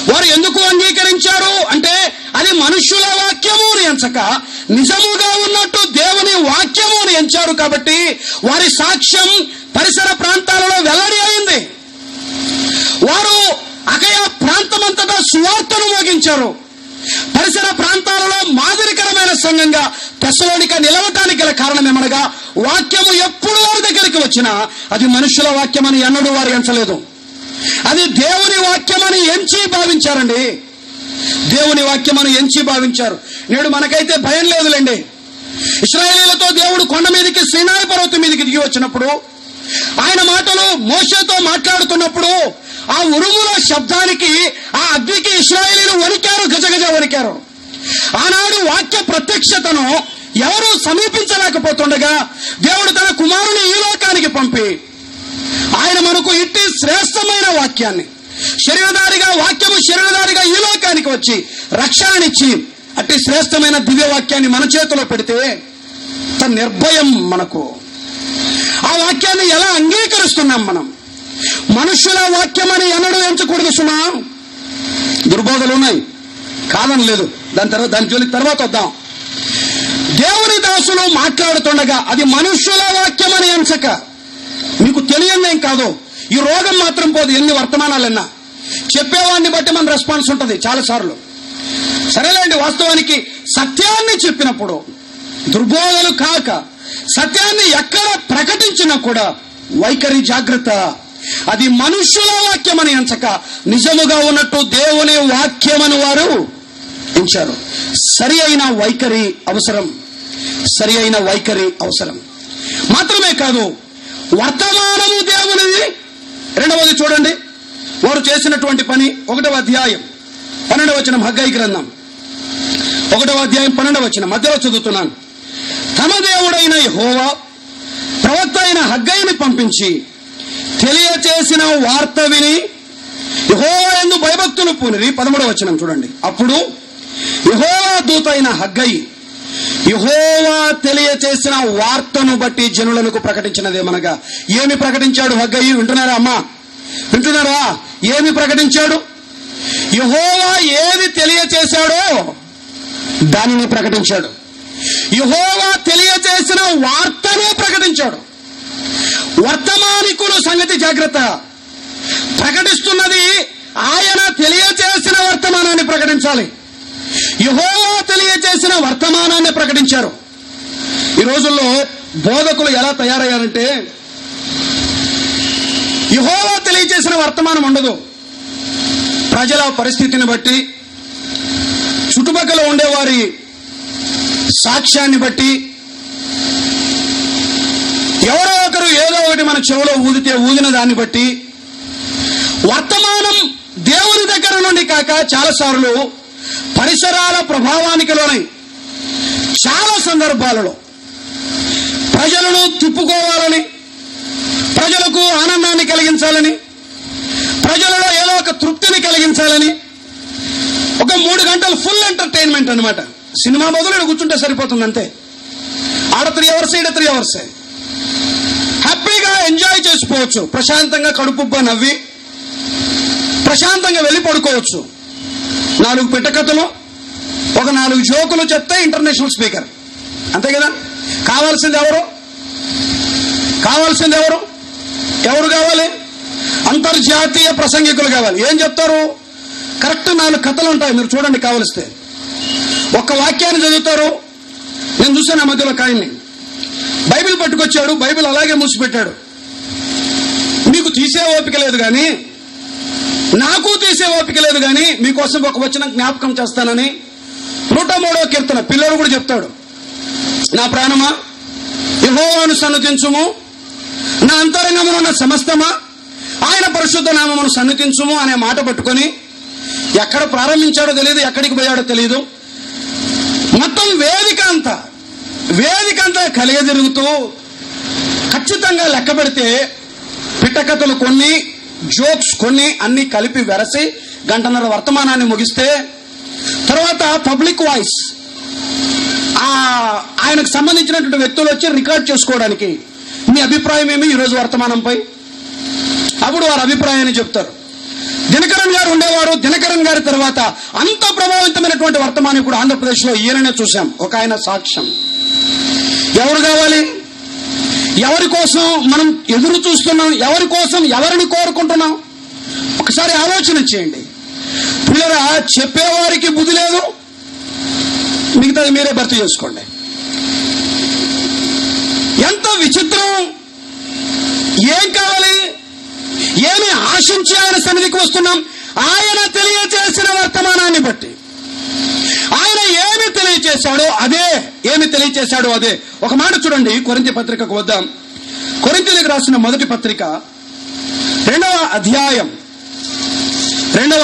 వారు ఎందుకు అంగీకరించారు అంటే అది మనుష్యుల వాక్యము అని ఎంచక నిజముగా ఉన్నట్టు దేవుని వాక్యము అని ఎంచారు. కాబట్టి వారి సాక్ష్యం పరిసర ప్రాంతాలలో వెల్లడి అయింది. వారు అకయ ప్రాంతమంతటా సువార్తను మోగించారు. పరిసర ప్రాంతాలలో మాదిరికరమైన సంఘంగా తెస్సలోనిక నిలవటానికి గల కారణం ఏమనగా, వాక్యము ఎప్పుడు వారి దగ్గరికి వచ్చినా అది మనుషుల వాక్యమని ఎన్నడూ వారు ఎంచలేదు. అది దేవుని వాక్యమని ఎంచి భావించారండి. దేవుని వాక్యమని ఎంచి భావించారు. నేడు మనకైతే భయం లేదులేండి. ఇశ్రాయేలీయులతో దేవుడు కొండ మీదకి, సీనాయి పర్వతం మీదకి దిగి వచ్చినప్పుడు, ఆయన మాటలు మోషేతో మాట్లాడుతున్నప్పుడు ఆ ఉరుముల శబ్దానికి, ఆ అగ్నికి ఇశ్రాయేలీయులు వణికారు, గజగజ వణికారు. ఆనాడు వాక్య ప్రత్యక్షతను ఎవరూ సమీపించలేకపోతుండగా దేవుడు తన కుమారుని ఈ లోకానికి పంపి ఆయన మనకు ఇట్టి శ్రేష్టమైన వాక్యాన్ని వాక్యము శరీరధారిగా ఈ లోకానికి వచ్చి రక్షణనిచ్చి అట్టి శ్రేష్టమైన దివ్య వాక్యాన్ని మన చేతిలో పెడితే తన నిర్భయం మనకు. ఆ వాక్యాన్ని ఎలా అంగీకరిస్తున్నాం మనం? మనుషుల వాక్యమని ఎన్నడూ ఎంచకూడదు సుమా. దుర్బోధలు ఉన్నాయి, కాదని లేదు, దాని జోలికి తర్వాత వద్దాం. దేవుని దాసులు మాట్లాడుతుండగా అది మనుష్యుల వాక్యమని ఎంచక, మీకు తెలియదేం కాదు, ఈ రోగం మాత్రం పోదు. ఎన్ని వర్తమానాలన్నా చెప్పేవాడిని బట్టి మన రెస్పాన్స్ ఉంటుంది చాలాసార్లు. సరేలేండి, వాస్తవానికి సత్యాన్ని చెప్పినప్పుడు దుర్బోధలు కాక సత్యాన్ని ఎక్కడ ప్రకటించినా కూడా వైఖరి జాగ్రత్త. అది మనుష్యుల వాక్యమని ఎంచక నిజముగా ఉన్నట్టు దేవుని వాక్యమని వారు ఎంచారు. సరి అయిన వైఖరి అవసరం, సరి అయిన వైఖరి అవసరం. మాత్రమే కాదు, వర్తమానము దేవునిది. రెండవది చూడండి, వారు చేసినటువంటి పని. 1వ అధ్యాయం 12వ వచనం, హగ్గయి గ్రంథం 1వ అధ్యాయం 12వ వచనం మధ్యలో చదువుతున్నాను. తమ దేవుడైన యెహోవా ప్రవక్త అయిన హగ్గయిని పంపించి తెలియచేసిన వార్త విని యెహోవా యందు భయభక్తులు పూనిరి. 13వ వచనం చూడండి. అప్పుడు యెహోవా దూత అయిన హగ్గయి యెహోవా తెలియచేసిన వార్తను బట్టి జనులకు ప్రకటించినదేమనగా. ఏమి ప్రకటించాడు హగ్గయి? వింటున్నారా అమ్మా? వింటున్నారా? ఏమి ప్రకటించాడు? యెహోవా ఏది తెలియచేశాడో దానిని ప్రకటించాడు. యెహోవా తెలియచేసిన వార్తనే ప్రకటించాడు. వర్తమానికులు సంగతి జాగ్రత్త. ప్రకటిస్తున్నది ఆయన తెలియచేసిన వర్తమానాన్ని ప్రకటించాలి. యెహోవా తెలియచేసిన వర్తమానాన్ని ప్రకటించారు. ఈ రోజుల్లో బోధకులు ఎలా తయారయ్యారంటే, యెహోవా తెలియచేసిన వర్తమానం ఉండదు. ప్రజల పరిస్థితిని బట్టి, చుట్టుపక్కల ఉండేవారి సాక్ష్యాన్ని బట్టి, ఎవరో ఒకరు ఏదో ఒకటి మన చెవులో ఊదితే ఊదిన దాన్ని బట్టి వర్తమానం దేవుని దగ్గర నుండి కాక చాలాసార్లు పరిసరాల ప్రభావానికి లోనై చాలా సందర్భాలలో ప్రజలను తిప్పుకోవాలని, ప్రజలకు ఆనందాన్ని కలిగించాలని, ప్రజలలో ఏదో ఒక తృప్తిని కలిగించాలని ఒక 3 గంటలు ఫుల్ ఎంటర్టైన్మెంట్ అన్నమాట. సినిమా బదులు కూర్చుంటే సరిపోతుంది అంతే. ఆడ 3 అవర్స్, ఈడ 3 అవర్స్ హ్యాపీగా ఎంజాయ్ చేసుకోవచ్చు. ప్రశాంతంగా కడుపుబ్బా నవ్వి ప్రశాంతంగా వెళ్ళి పడుకోవచ్చు. 4 పిట్టకథలు, ఒక 4 జోకులు చెప్తే ఇంటర్నేషనల్ స్పీకర్, అంతే కదా. కావాల్సింది ఎవరు? కావాల్సింది ఎవరు? ఎవరు కావాలి? అంతర్జాతీయ ప్రసంగికులు కావాలి. ఏం చెప్తారు? కరెక్ట్ 4 కథలు ఉంటాయి, మీరు చూడండి కావలిస్తే. ఒక్క వాక్యాన్ని చదువుతారు. నేను చూశాను ఆ మధ్యలో కాయన్ని బైబిల్ పట్టుకొచ్చాడు, బైబిల్ అలాగే మూసిపెట్టాడు. మీకు తీసే ఓపిక లేదు కానీ, నాకు తీసే ఓపిక లేదు కానీ, మీకోసం ఒక వచనం జ్ఞాపకం చేస్తానని 103వ కీర్తన పిల్లలు కూడా చెప్తాడు. నా ప్రాణమా యెహోవాను సన్నుతించుము, నా అంతరంగమునున్న సమస్తమా ఆయన పరిశుద్ధ నామమును సన్నుతించుము అనే మాట పట్టుకొని ఎక్కడ ప్రారంభించాడో తెలియదు, ఎక్కడికి పోయాడో తెలియదు. మొత్తం వేదిక అంతా కలిగ తిరుగుతూ ఖచ్చితంగా లెక్క పెడితే పిట్టకథలు కొన్ని, జోక్స్ కొన్ని అన్ని కలిపి వెరసి 1.5 గంటల వర్తమానాన్ని ముగిస్తే తర్వాత పబ్లిక్ వాయిస్ ఆయనకు సంబంధించినటువంటి వ్యక్తులు వచ్చి రికార్డ్ చేసుకోవడానికి మీ అభిప్రాయం ఏమి ఈరోజు వర్తమానంపై? అప్పుడు వారి అభిప్రాయాన్ని చెప్తారు. దినకరన్ గారు ఉండేవారు. దినకరన్ గారి తర్వాత అంత ప్రభావితమైనటువంటి వర్తమానం కూడా ఆంధ్రప్రదేశ్లో ఈయననే చూశాం. ఒక ఆయన సాక్ష్యం. ఎవరు కావాలి? ఎవరి కోసం మనం ఎదురు చూస్తున్నాం? ఎవరి కోసం ఎవరిని కోరుకుంటున్నాం? ఒకసారి ఆలోచన చేయండి. పిల్లరా, చెప్పేవారికి బుద్ధి లేదు, మిగతాది మీరే భర్తీ చేసుకోండి. ఎంత విచిత్రం! ఏం కావాలి? ఏమి ఆశించి ఆయన సన్నిధికి వస్తున్నాం? ఆయన తెలియచేసిన వర్తమానాన్ని బట్టి. ఆయన ఏమి తెలియచేశాడో అదే. ఒక మాట చూడండి, కొరింథీ పత్రికకు వద్దాం. కొరింథీయులకు రాసిన మొదటి పత్రిక 2వ అధ్యాయం 3వ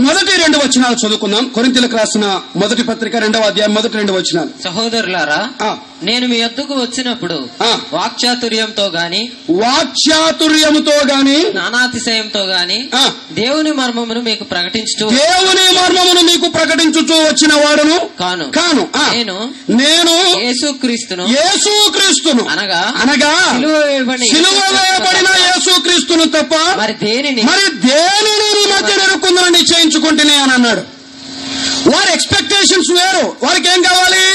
మొదటి 2 వచనాలు చదువుకుందాం. కొరింథీయులకు రాసిన మొదటి పత్రిక 2వ అధ్యాయం మొదటి 2 వచనాలు. సహోదరులారా, నేను మీ యొద్దకు వచ్చినప్పుడు వాక్చాతుర్యంతో గాని నానాతిశయంతో గాని దేవుని మర్మమును మీకు ప్రకటించుచూ వచ్చిన వాడును కాను. నేను యేసుక్రీస్తును అనగా సిలువ వేయబడిన యేసుక్రీస్తును తప్ప మరి దేనిని మధ్య నెరుకుందని నిశ్చయించుకుంటేనే అని అన్నాడు. వారి ఎక్స్పెక్టేషన్స్ వేరు. వారికి ఏం కావాలి?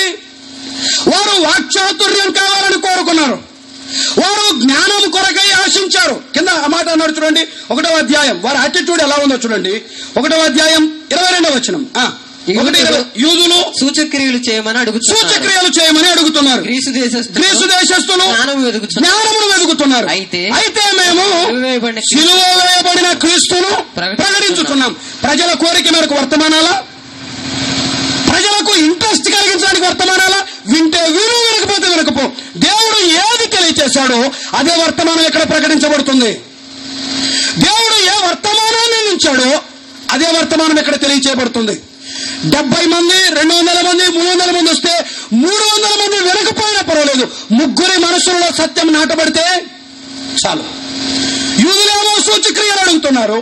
వారు వాక్చాతుర్యం కావాలని కోరుకున్నారు. వారు జ్ఞానం కొరకై ఆశించారు. కింద ఆ మాట అన్నాడు చూడండి, 1వ అధ్యాయం. వారి యాటిట్యూడ్ ఎలా ఉందో చూడండి. 1వ అధ్యాయం 22వ వచనం. యూదులు సూచక్రియలు చేయమని అడుగుతున్నారు. గ్రీసు దేశస్థులు జ్ఞానమును వెదుకుతున్నారు. అయితే మేము సిలువ వేయబడిన క్రీస్తును ప్రకటించుతున్నాం. ప్రజల కోరిక మేరకు వర్తమానాలా? ప్రజలకు ఇంట్రెస్ట్ కలిగించడానికి వర్తమానాలా? వింటే విను, వినకపోతే వినకపో. దేవుడు ఏది తెలియచేశాడో అదే వర్తమానం ఇక్కడ ప్రకటించబడుతుంది. దేవుడు ఏ వర్తమానాన్ని ఉంచాడో అదే వర్తమానం ఇక్కడ తెలియచేయబడుతుంది. 70 మంది, 200 మంది, 300 మంది వస్తే 300 మంది వినకపోయినా పర్వాలేదు. 3 మనసుల్లో సత్యం నాటబడితే చాలు. యూదులేమో సూచక్రియలు అడుగుతున్నారు,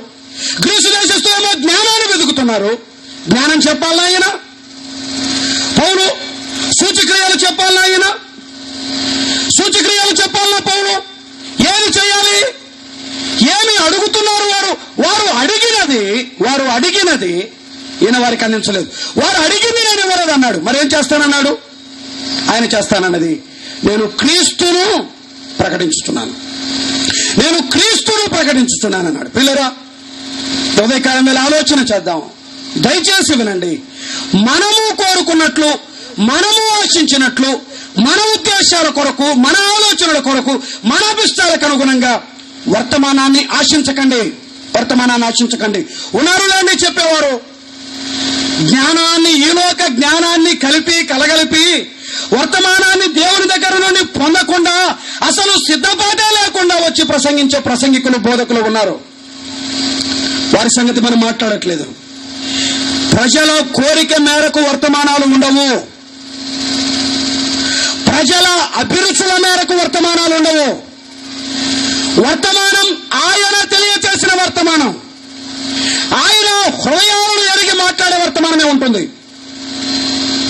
గ్రీసు దేశస్తులు ఏమో జ్ఞానాన్ని వెతుకుతున్నారు. జ్ఞానం చెప్పాలా ఆయన? పౌలు సూచక్రియలు చెప్పాలా ఆయన? సూచక్రియలు చెప్పాలా పౌలు? ఏమి చేయాలి? ఏమి అడుగుతున్నారు వారు అడిగినది ఈయన వారికి అందించలేదు. వారు అడిగింది నేను ఇవ్వలేదు అన్నాడు. మరి ఏం చేస్తానన్నాడు? ఆయన చేస్తానన్నది నేను క్రీస్తును ప్రకటించుతున్నాను అన్నాడు. పిల్లరా, ఉదయకాలం వేళ ఆలోచన చేద్దాం. దయచేసి వినండి. మనము కోరుకున్నట్లు, మనము ఆశించినట్లు, మన ఉద్దేశాల కొరకు, మన ఆలోచనల కొరకు, మన అభిష్టాలకు అనుగుణంగా వర్తమానాన్ని ఆశించకండి. ఉన్నారు లేండి చెప్పేవారు. జ్ఞానాన్ని, ఈలోక జ్ఞానాన్ని కలగలిపి వర్తమానాన్ని దేవుని దగ్గర నుండి పొందకుండా అసలు సిద్ధపాటే లేకుండా వచ్చి ప్రసంగించే ప్రసంగికులు, బోధకులు ఉన్నారు. వారి సంగతి మనం మాట్లాడట్లేదు. ప్రజల కోరిక మేరకు వర్తమానాలు ఉండవు. ప్రజల అభిరుచుల మేరకు వర్తమానాలు ఉండవు. వర్తమానం ఆయన తెలియచేసిన వర్తమానం, ఆయన హృదయాలను ఎరిగి మాట్లాడే వర్తమానమే ఉంటుంది.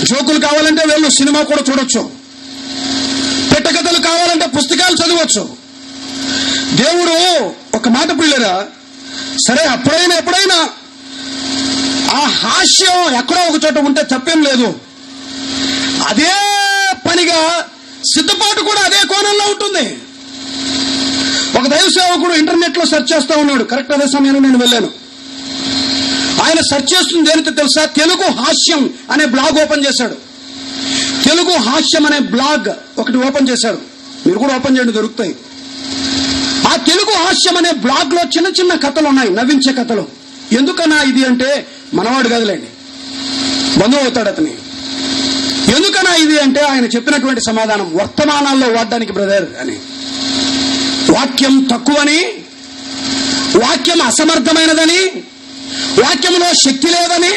జోకులు కావాలంటే వీళ్ళు సినిమా కూడా చూడొచ్చు. పెట్టకథలు కావాలంటే పుస్తకాలు చదవచ్చు. దేవుడు ఒక మాట పిల్లరా, సరే ఎప్పుడైనా ఆ హాస్యం ఎక్కడో ఒక చోట ఉంటే తప్పేం లేదు. అదే పనిగా సిద్ధపాటు కూడా అదే కోణంలో ఉంటుంది. ఒక దైవ సేవకుడు ఇంటర్నెట్ లో సెర్చ్ చేస్తా ఉన్నాడు. కరెక్ట్ అదే సమయంలో నేను వెళ్ళాను. ఆయన సెర్చ్ చేస్తుంది దేనితో తెలుసా? తెలుగు హాస్యం అనే బ్లాగ్ ఓపెన్ చేశాడు. తెలుగు హాస్యం అనే బ్లాగ్ ఒకటి ఓపెన్ చేశాడు. మీరు కూడా ఓపెన్ చేయండి, దొరుకుతాయి. ఆ తెలుగు హాస్యం అనే బ్లాగ్ లో చిన్న చిన్న కథలు ఉన్నాయి, నవ్వించే కథలు. ఎందుకన్నా ఇది అంటే, మనవాడు కాదులేండి, బంధువు అవుతాడు అతని. ఎందుకన్నా ఇది అంటే ఆయన చెప్పినటువంటి సమాధానం, వర్తమానాల్లో వాడడానికి బ్రదర్ అని. వాక్యం తక్కువని, వాక్యం అసమర్థమైనదని, వాక్యములో శక్తి లేదని,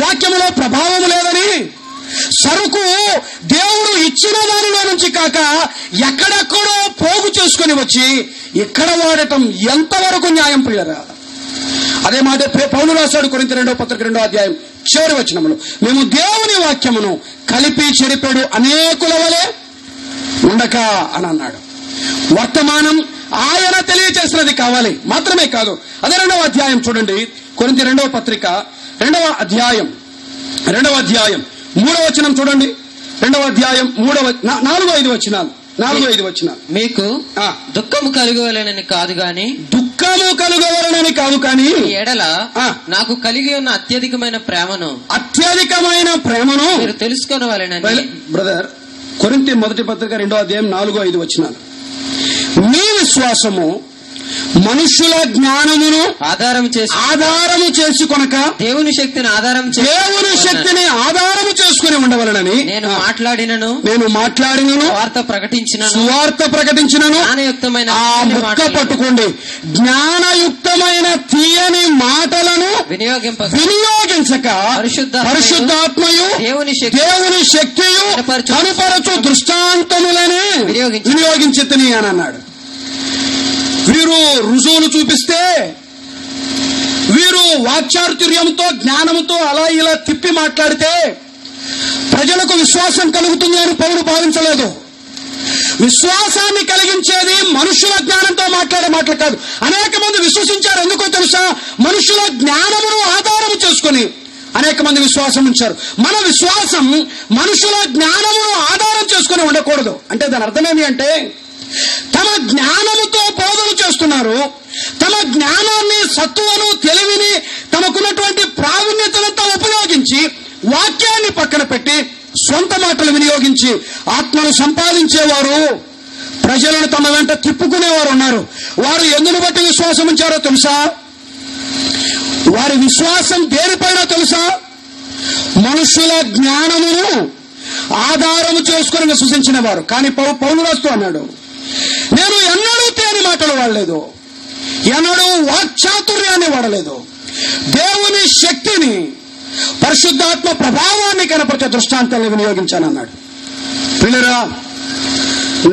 వాక్యములో ప్రభావం లేదని, సరుకు దేవుడు ఇచ్చిన దానిలో నుంచి కాక ఎక్కడెక్కడో పోగు చేసుకుని వచ్చి ఇక్కడ వాడటం ఎంతవరకు న్యాయం ప్రియరా? అదే మాట పౌలు రాశాడు కొరింథీ 2వ పత్రిక 2వ అధ్యాయం చివరి వచనములో, మేము దేవుని వాక్యమును కలిపి చెరిపెడు అనేకుల వలె ఉండక అని అన్నాడు. వర్తమానం ఆయన తెలియచేసినది కావాలి మాత్రమే కాదు. అదే 2వ అధ్యాయం చూడండి, కొరింథీ 2వ పత్రిక 2వ అధ్యాయం 3వ వచనం చూడండి. 2వ అధ్యాయం 4-5 వచనాలు. మీకు దుఃఖము కలుగవలనని కాదు గాని, ఎడల నాకు కలిగి ఉన్న అత్యధికమైన ప్రేమను మీరు తెలుసుకోవాలని. బ్రదర్, కొరింథీ మొదటి పత్రిక 2వ అధ్యాయం 4-5 వచనాలు. మీ విశ్వాసము మనుషుల జ్ఞానమును ఆధారము చేసుకొనక దేవుని శక్తిని ఆధారము చేసుకుని ఉండవలనని నేను మాట్లాడినను సువార్త ప్రకటించినను ఆ ముక్క పట్టుకోండి, జ్ఞానయుక్తమైన తీయని మాటలను వినియోగించక పరిశుద్ధాత్మయు దేవుని శక్తియు కనుపరచు దృష్టాంతములని వినియోగించితిని అని అన్నాడు. వీరు రుజువులు చూపిస్తే, వీరు వాక్చాతుర్యంతో జ్ఞానంతో అలా ఇలా తిప్పి మాట్లాడితే ప్రజలకు విశ్వాసం కలుగుతుంది అని పౌలు భావించలేదు. విశ్వాసాన్ని కలిగించేది మనుషుల జ్ఞానంతో మాట్లాడే మాటలు కాదు. అనేక మంది విశ్వసించారు. ఎందుకో తెలుసా? మనుషుల జ్ఞానమును ఆధారం చేసుకుని అనేక మంది విశ్వాసం ఉంచారు. మన విశ్వాసం మనుషుల జ్ఞానమును ఆధారం చేసుకుని ఉండకూడదు. అంటే దాని అర్థమేమి అంటే, తమ జ్ఞానముతో బోధన చేస్తున్నారు. తమ జ్ఞానాన్ని, సత్తువను, తెలివిని, తమకున్నటువంటి ప్రావీణ్యతలంతా ఉపయోగించి వాక్యాన్ని పక్కన పెట్టి సొంత మాటలు వినియోగించి ఆత్మను సంపాదించేవారు, ప్రజలను తమ వెంట తిప్పుకునేవారు ఉన్నారు. వారు ఎందును బట్టి విశ్వాసం ఉంచారో తెలుసా? వారి విశ్వాసం దేనిపైన తెలుసా? మనుషుల జ్ఞానమును ఆధారము చేసుకుని విశ్వసించిన వారు. కానీ పౌలు రాస్తూ అన్నాడు, నేను ఎన్నడూ తేని మాటలు వాడలేదు, ఎన్నడూ వాక్చాతుర్యాన్ని వాడలేదు, దేవుని శక్తిని, పరిశుద్ధాత్మ ప్రభావాన్ని కనపరిచే దృష్టాంతాలను వినియోగించానన్నాడు. పిల్లరా,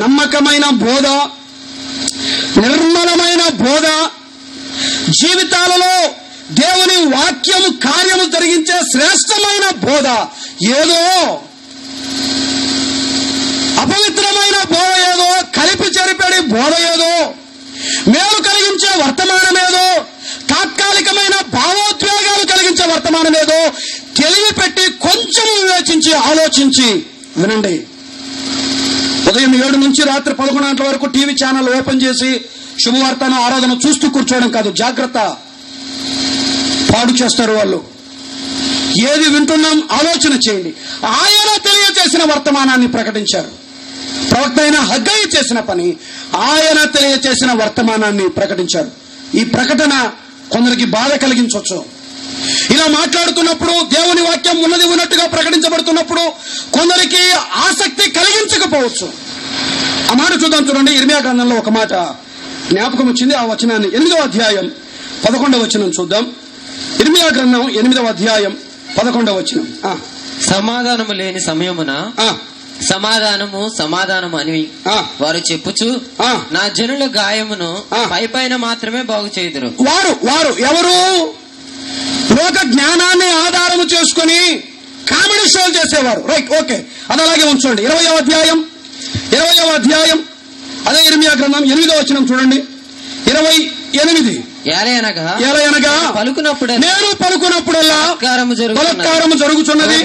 నమ్మకమైన బోధ, నిర్మలమైన బోధ, జీవితాలలో దేవుని వాక్యము కార్యము జరిగించే శ్రేష్టమైన బోధ ఏదో, అపవిత్రమైన బోధ ఏదో, కలిపి చెరిపడి బోధ ఏదో, మేలు కలిగించే వర్తమానం ఏదో, తాత్కాలికమైన భావోద్వేగాలు కలిగించే వర్తమానం ఏదో తెలివి పెట్టి కొంచెం వివేచించి ఆలోచించి వినండి. ఉదయం 7 నుంచి రాత్రి 11 గంటల వరకు టీవీ ఛానల్ ఓపెన్ చేసి శుభవార్తను, ఆరాధన చూస్తూ కూర్చోవడం కాదు. జాగ్రత్త, పాడు చేస్తారు వాళ్ళు. ఏది వింటున్నాం ఆలోచన చేయండి. ఆయన తెలియజేసిన వర్తమానాన్ని ప్రకటించారు. ప్రవక్త అయిన హగ్గయి చేసిన పని, ఆయన తెలియజేసిన వర్తమానాన్ని ప్రకటించారు. ఈ ప్రకటన కొందరికి బాధ కలిగించవచ్చు. ఇలా మాట్లాడుతున్నప్పుడు, దేవుని వాక్యం ఉన్నది ఉన్నట్టుగా ప్రకటించబడుతున్నప్పుడు కొందరికి ఆసక్తి కలిగించకపోవచ్చు. ఆ మాట చూద్దాం. చూడండి, ఇర్మియా గ్రంథంలో ఒక మాట జ్ఞాపకం వచ్చింది. ఆ వచనాన్ని 8వ అధ్యాయం 11వ వచనం చూద్దాం. ఇర్మియా గ్రంథం 8వ అధ్యాయం 11వ వచనం. సమాధానము లేని సమయమున సమాధానము అని వారు చెప్పుచు నా జనుల గాయమును పైపైన మాత్రమే బాగు చేయుదురు. వారు ఎవరు? లోక జ్ఞానాన్ని ఆధారము చేసుకుని కామెడీ షోలు చేసేవారు. రైట్, ఓకే, అది అలాగే ఉంచండి. 20వ అధ్యాయం అదే ఇర్మియా గ్రంథం 8వ వచనం చూడండి. 28. ఎలయనగా నేను పలుకున్నప్పుడల్లా బలాత్కారము జరుగుతున్నది,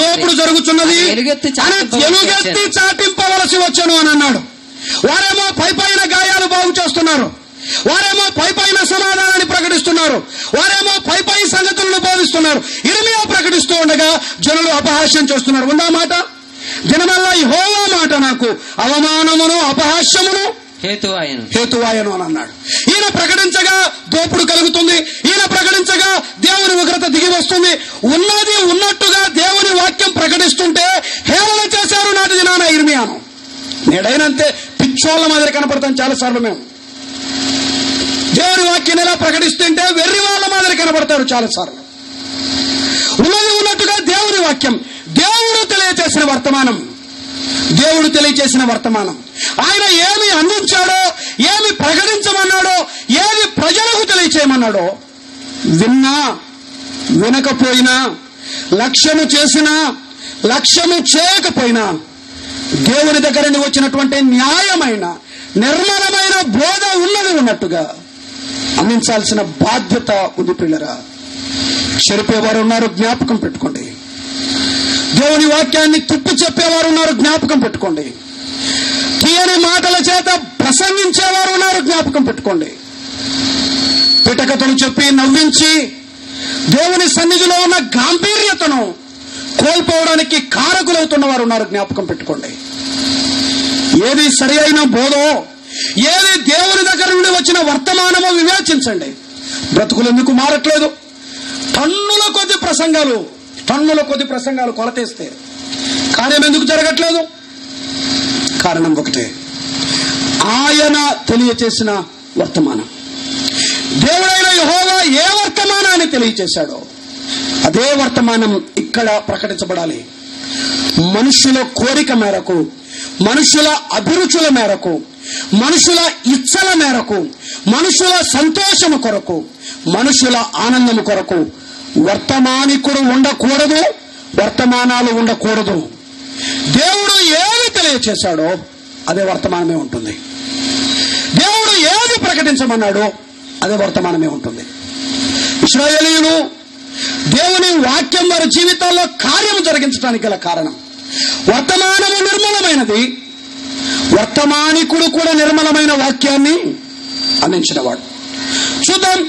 దోపుడు జరుగుతున్నది, ఎలుగెత్తి చాటింపవలసి వచ్చను అని అన్నాడు. వారేమో పైపైన గాయాలు బాగు చేస్తున్నారు, వారేమో పైపైన సమాధానాన్ని ప్రకటిస్తున్నారు, వారేమో పైపై సంగతులను బోధిస్తున్నారు. ఇర్మియా ప్రకటిస్తూ ఉండగా జనులు అపహాస్యం చేస్తున్నారు. ఉందా మాట? జనమల్లా యెహోవా మాట నాకు అవమానమును అపహాస్యమును హేతువాయను అని అన్నాడు. ఈయన ప్రకటించగా దోపుడు కలుగుతుంది, ఈయన ప్రకటించగా దేవుని ఉగ్రత దిగి వస్తుంది. ఉన్నది ఉన్నట్టుగా దేవుని వాక్యం ప్రకటిస్తుంటే హేళన చేశారు నాటి దినాన ఇర్మియాను. నేడైనంతే పిచ్చోళ్ల మాదిరి కనపడతాం చాలాసార్లు. మేము దేవుని వాక్యాన్ని ఎలా ప్రకటిస్తుంటే వెర్రి వాళ్ళ మాదిరి కనపడతారు చాలాసార్లు. ఉన్నది ఉన్నట్టుగా దేవుని వాక్యం, దేవుడు తెలియచేసిన వర్తమానం, ఆయన ఏమి అందించాడో, ఏమి ప్రకటించమన్నాడో, ఏది ప్రజలకు తెలియచేయమన్నాడో విన్నా వినకపోయినా, లక్ష్యము చేసినా లక్ష్యము చేయకపోయినా దేవుని దగ్గర నుండి వచ్చినటువంటి న్యాయమైన నిర్మలమైన బోధ ఉన్నది ఉన్నట్టుగా అందించాల్సిన బాధ్యత ఉంది. పిల్లరా, చెరిపేవారు ఉన్నారు, జ్ఞాపకం పెట్టుకోండి. దేవుని వాక్యాన్ని తిప్పి చెప్పేవారు ఉన్నారు, జ్ఞాపకం పెట్టుకోండి. తీయని మాటల చేత ప్రసంగించేవారు ఉన్నారు, జ్ఞాపకం పెట్టుకోండి. పిటకథలు చెప్పి నవ్వించి దేవుని సన్నిధిలో ఉన్న గాంభీర్యతను కోల్పోవడానికి కారకులవుతున్న వారు ఉన్నారు, జ్ఞాపకం పెట్టుకోండి. ఏది సరి అయిన బోధో, ఏది దేవుని దగ్గర నుండి వచ్చిన వర్తమానము వివేచించండి. బ్రతుకులు ఎందుకు మారట్లేదు? టన్నుల కొద్ది ప్రసంగాలు కొలతేస్తే కార్యం ఎందుకు జరగట్లేదు? కారణం ఒకటే, ఆయన తెలియచేసిన వర్తమానం. దేవుడైన యెహోవా ఏ వర్తమానాన్ని తెలియచేశాడో అదే వర్తమానం ఇక్కడ ప్రకటించబడాలి. మనుషుల కోరిక మేరకు, మనుషుల అభిరుచుల మేరకు, మనుషుల ఇచ్చల మేరకు, మనుషుల సంతోషము కొరకు, మనుషుల ఆనందము కొరకు వర్తమానికుడు ఉండకూడదు, వర్తమానాలు ఉండకూడదు. దేవుడు ఏది తెలియచేశాడో అదే వర్తమానమే ఉంటుంది. దేవుడు ఏది ప్రకటించమన్నాడో అదే వర్తమానమే ఉంటుంది. ఇశ్రాయేలీయులు దేవుని వాక్యం వారి జీవితాల్లో కార్యము జరిగించడానికి గల కారణం, వర్తమానము నిర్మలమైనది, వర్తమానికుడు కూడా నిర్మలమైన వాక్యాన్ని అందించినవాడు. చూద్దాం,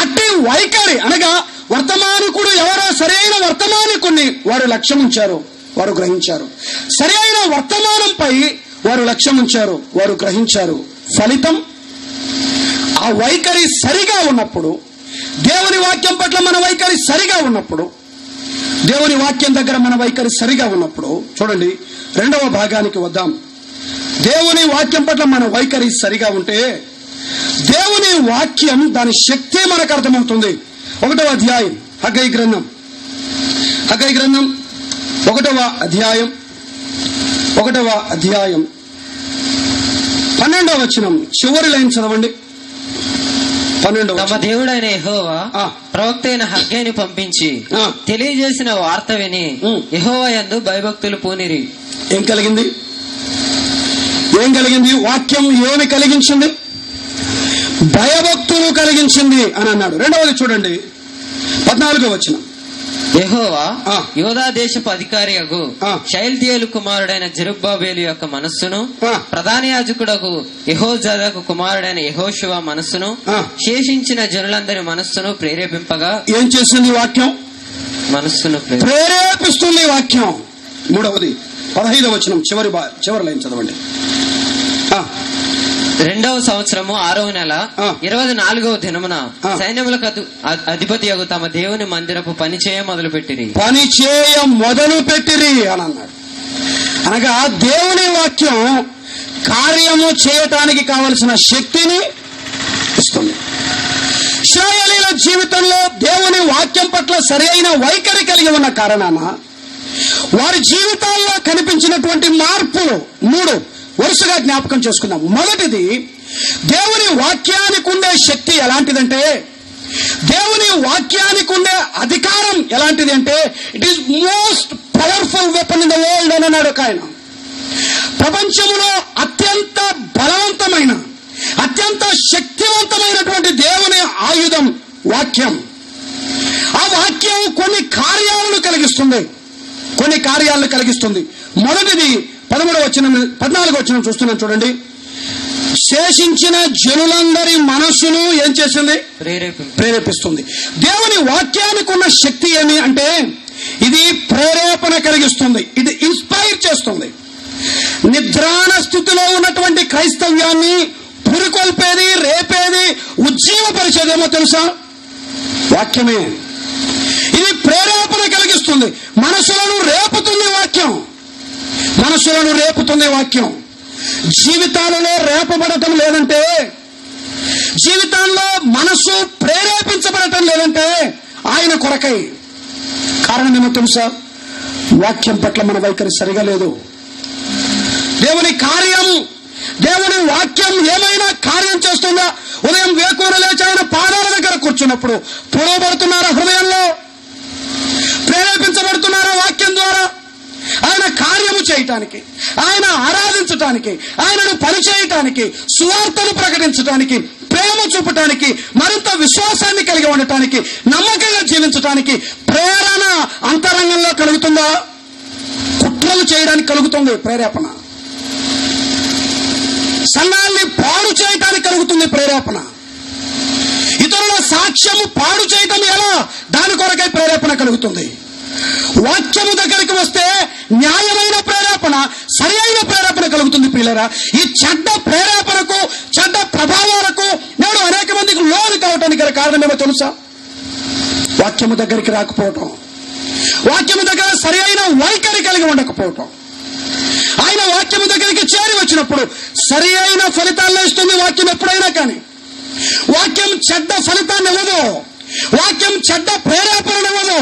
అట్టి వైఖరి అనగా వర్తమానికుడు ఎవరో సరైన వర్తమానికుడిని వారు లక్ష్యం ఉంచారు, వారు గ్రహించారు. సరైన వర్తమానంపై వారు లక్ష్యం ఉంచారు, వారు గ్రహించారు. ఫలితం, ఆ వైఖరి సరిగా ఉన్నప్పుడు, దేవుని వాక్యం పట్ల మన వైఖరి సరిగా ఉన్నప్పుడు, దేవుని వాక్యం దగ్గర మన వైఖరి సరిగా ఉన్నప్పుడు, చూడండి రెండవ భాగానికి వద్దాం. దేవుని వాక్యం పట్ల మన వైఖరి సరిగా ఉంటే దేవుని వాక్యం దాని శక్తి మనకు అర్థమవుతుంది. 1వ అధ్యాయం హగ్గయి గ్రంథం 1వ అధ్యాయం 12వ వచనం చివరి లైన్ చదవండి. 12వ తమ దేవుడైన యెహోవా ప్రవక్త అయిన హగ్గయిని పంపించి తెలియజేసిన వార్త విని యెహోవా యందు భయభక్తులు పూనిరి. ఏం కలిగింది? వాక్యం ఏమి కలిగించింది? భయభక్తులు కలిగించింది అని అన్నాడు. రెండవది చూడండి 14వ వచనం. యెహోవా యోధా దేశపు అధికారియగు షయల్తీయేలు కుమారుడైన జెరుబ్బాబేలు యొక్క మనస్సును, ప్రధాన యాజకుడకు యెహోజాదాకు కుమారుడైన యెహోషువ మనస్సును, శేషించిన జనులందరి మనస్సును ప్రేరేపింపగా ఏం చేసింది? వాక్యం మనస్సును ప్రేరేపిస్తుంది. వాక్యం. మూడవది 15వ వచనం చివరి లైన్ చదవండి. 2వ సంవత్సరము 6వ నెల 24వ దినమున సైన్యములకు అధిపతి యగు తమ దేవుని మందిరపు పని చేయ మొదలు పెట్టిరి అని అన్నాడు. అనగా దేవుని వాక్యం కార్యము చేయటానికి కావలసిన శక్తిని ఇస్తుంది. ఇశ్రాయేలీయుల జీవితంలో దేవుని వాక్యం పట్ల సరైన వైఖరి కలిగి ఉన్న కారణాన వారి జీవితాల్లో కనిపించినటువంటి మార్పులు 3 వరుసగా జ్ఞాపకం చేసుకుందాం. మొదటిది, దేవుని వాక్యానికి ఉండే శక్తి ఎలాంటిదంటే, దేవుని వాక్యానికి ఉండే అధికారం ఎలాంటిది అంటే, it is most powerful weapon in the world అని అన్నాడు ఒక ఆయన. ప్రపంచంలో అత్యంత బలవంతమైన, అత్యంత శక్తివంతమైనటువంటి దేవుని ఆయుధం వాక్యం. ఆ వాక్యం కొన్ని కార్యాలను కలిగిస్తుంది. మొదటిది 14వ వచనం చూస్తున్నాం చూడండి. శేషించిన జనులందరి మనస్సును ఏం చేసింది? ప్రేరేపిస్తుంది. దేవుని వాక్యానికి ఉన్న శక్తి ఏమి అంటే, ఇది ప్రేరేపణ కలిగిస్తుంది, ఇది ఇన్స్పైర్ చేస్తుంది. నిద్రాణ స్థితిలో ఉన్నటువంటి క్రైస్తవ్యాన్ని పురికొల్పేది, రేపేది, ఉజ్జీవపరిచేదేమో తెలుసా? వాక్యమే. ఇది ప్రేరేపణ కలిగిస్తుంది, మనసులను రేపుతుంది వాక్యం. జీవితాలలో రేపబడటం లేదంటే, జీవితాల్లో మనసు ప్రేరేపించబడటం లేదంటే ఆయన కొరకై. కారణం ఏమో తెలుసా? వాక్యం పట్ల మన వైఖరి సరిగా లేదు. దేవుని వాక్యం ఏమైనా కార్యం చేస్తుందా? ఉదయం వేకువన లేచి ఆయన పాదాల దగ్గర కూర్చున్నప్పుడు పురోబడుతున్నారా? హృదయంలో ప్రేరేపించబడుతున్నారా? వాక్యం ద్వారా ఆయన కార్యము చేయటానికి, ఆయన ఆరాధించటానికి, ఆయనను పనిచేయటానికి, సువార్తను ప్రకటించటానికి, ప్రేమ చూపటానికి, మరింత విశ్వాసాన్ని కలిగి ఉండటానికి, నమ్మకంగా జీవించటానికి ప్రేరణ అంతరంగంలో కలుగుతుందా? కుట్రలు చేయడానికి కలుగుతుంది ప్రేరేపణ. సంఘాన్ని పాడు చేయటానికి కలుగుతుంది ప్రేరేపణ. ఇతరుల సాక్ష్యము పాడు చేయటం ఎలా? దాని కొరకై ప్రేరేపణ కలుగుతుంది. వాక్యము దగ్గరికి వస్తే న్యాయమైన ప్రేరేపణ, సరి అయిన ప్రేరేపణ కలుగుతుంది. పిల్లరా, ఈ చెడ్డ ప్రేరేపణకు, చెడ్డ ప్రభావాలకు కారణం ఏమో తెలుసా? వాక్యము దగ్గరికి రాకపోవటం, వాక్యము దగ్గర సరి అయిన వైఖరి కలిగి ఉండకపోవటం. ఆయన వాక్యము దగ్గరికి చేరి వచ్చినప్పుడు సరి అయిన ఫలితాలను ఇస్తుంది వాక్యం ఎప్పుడైనా. కానీ వాక్యం చెడ్డ ఫలితాన్ని ఇవ్వదు, వాక్యం చెడ్డ ప్రేరేపణ ఇవ్వదు,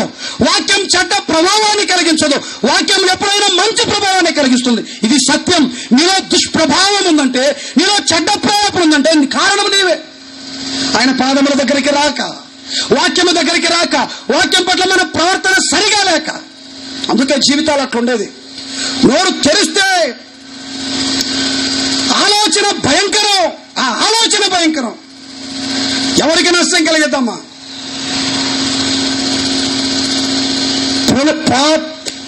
వాక్యం చెడ్డ ప్రభావాన్ని కలిగించదు. వాక్యం ఎప్పుడైనా మంచి ప్రభావాన్ని కలిగిస్తుంది. ఇది సత్యం. నీలో దుష్ప్రభావం ఉందంటే, నీలో చెడ్డ ప్రేరేపణ ఉందంటే కారణం నీవే. ఆయన పాదముల దగ్గరికి రాక, వాక్యము దగ్గరికి రాక, వాక్యం పట్ల మన ప్రవర్తన సరిగా లేక, అందుకే జీవితాలు అట్లుండేది. నోరు తెరిస్తే ఆలోచన భయంకరం, ఆ ఆలోచన భయంకరం. ఎవరికి నష్టం కలిగిద్దామా?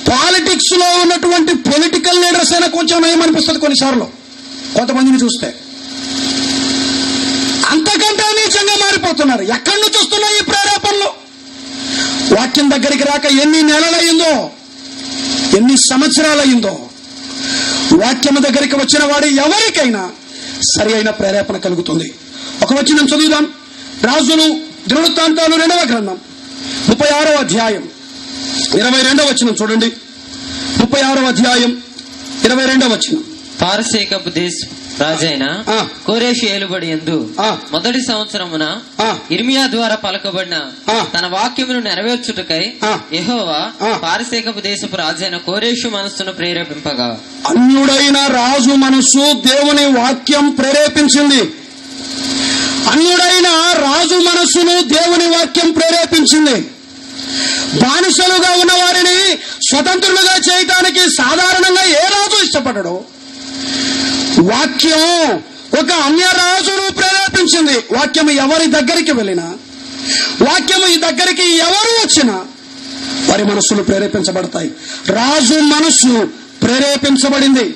పాలిటిక్స్ లో ఉన్నటువంటి పొలిటికల్ లీడర్స్ అయినా కొంచెం నయమనిపిస్తుంది కొన్నిసార్లు కొంతమందిని చూస్తే. అంతకంటే నీచంగా మారిపోతున్నారు. ఎక్కడి నుంచి వస్తున్నాయి ఈ ప్రేరేపణలు? వాక్యం దగ్గరికి రాక ఎన్ని నెలలయ్యిందో, ఎన్ని సంవత్సరాలయ్యిందో. వాక్యం దగ్గరికి వచ్చిన వాడు ఎవరికైనా సరి అయిన ప్రేరేపణ కలుగుతుంది. ఒక వచనం చదువుదాం. రాజులు దినవృత్తాంతాలు 2వ గ్రంథం 36వ అధ్యాయం 22వ వచనం చూడండి. 36వ అధ్యాయం 22వ వచనం. పారసీకపు దేశ రాజైన కోరేషు ఏలుబడి యందు మొదటి సంవత్సరమున ఇర్మియా ద్వారా పలకబడిన తన వాక్యమును నెరవేర్చుటకై యెహోవా పారసీకపు దేశపు రాజైన కోరేషు మనస్సును ప్రేరేపింపగా. అన్యుడైన రాజు మనస్సు దేవుని వాక్యం ప్రేరేపించింది. అన్యుడైన రాజు మనస్సును దేవుని వాక్యం ప్రేరేపించింది. బానిసలుగా ఉన్న వారిని స్వతంత్రులుగా చేయటానికి సాధారణంగా ఏ రాజు ఇష్టపడడు? వాక్యం ఒక అన్య రాజును ప్రేరేపించింది. వాక్యం ఎవరి దగ్గరికి వెళ్ళినా, వాక్యం ఈ దగ్గరికి ఎవరు వచ్చినా వారి మనస్సులు ప్రేరేపించబడతాయి. రాజు మనస్సు ప్రేరేపించబడింది.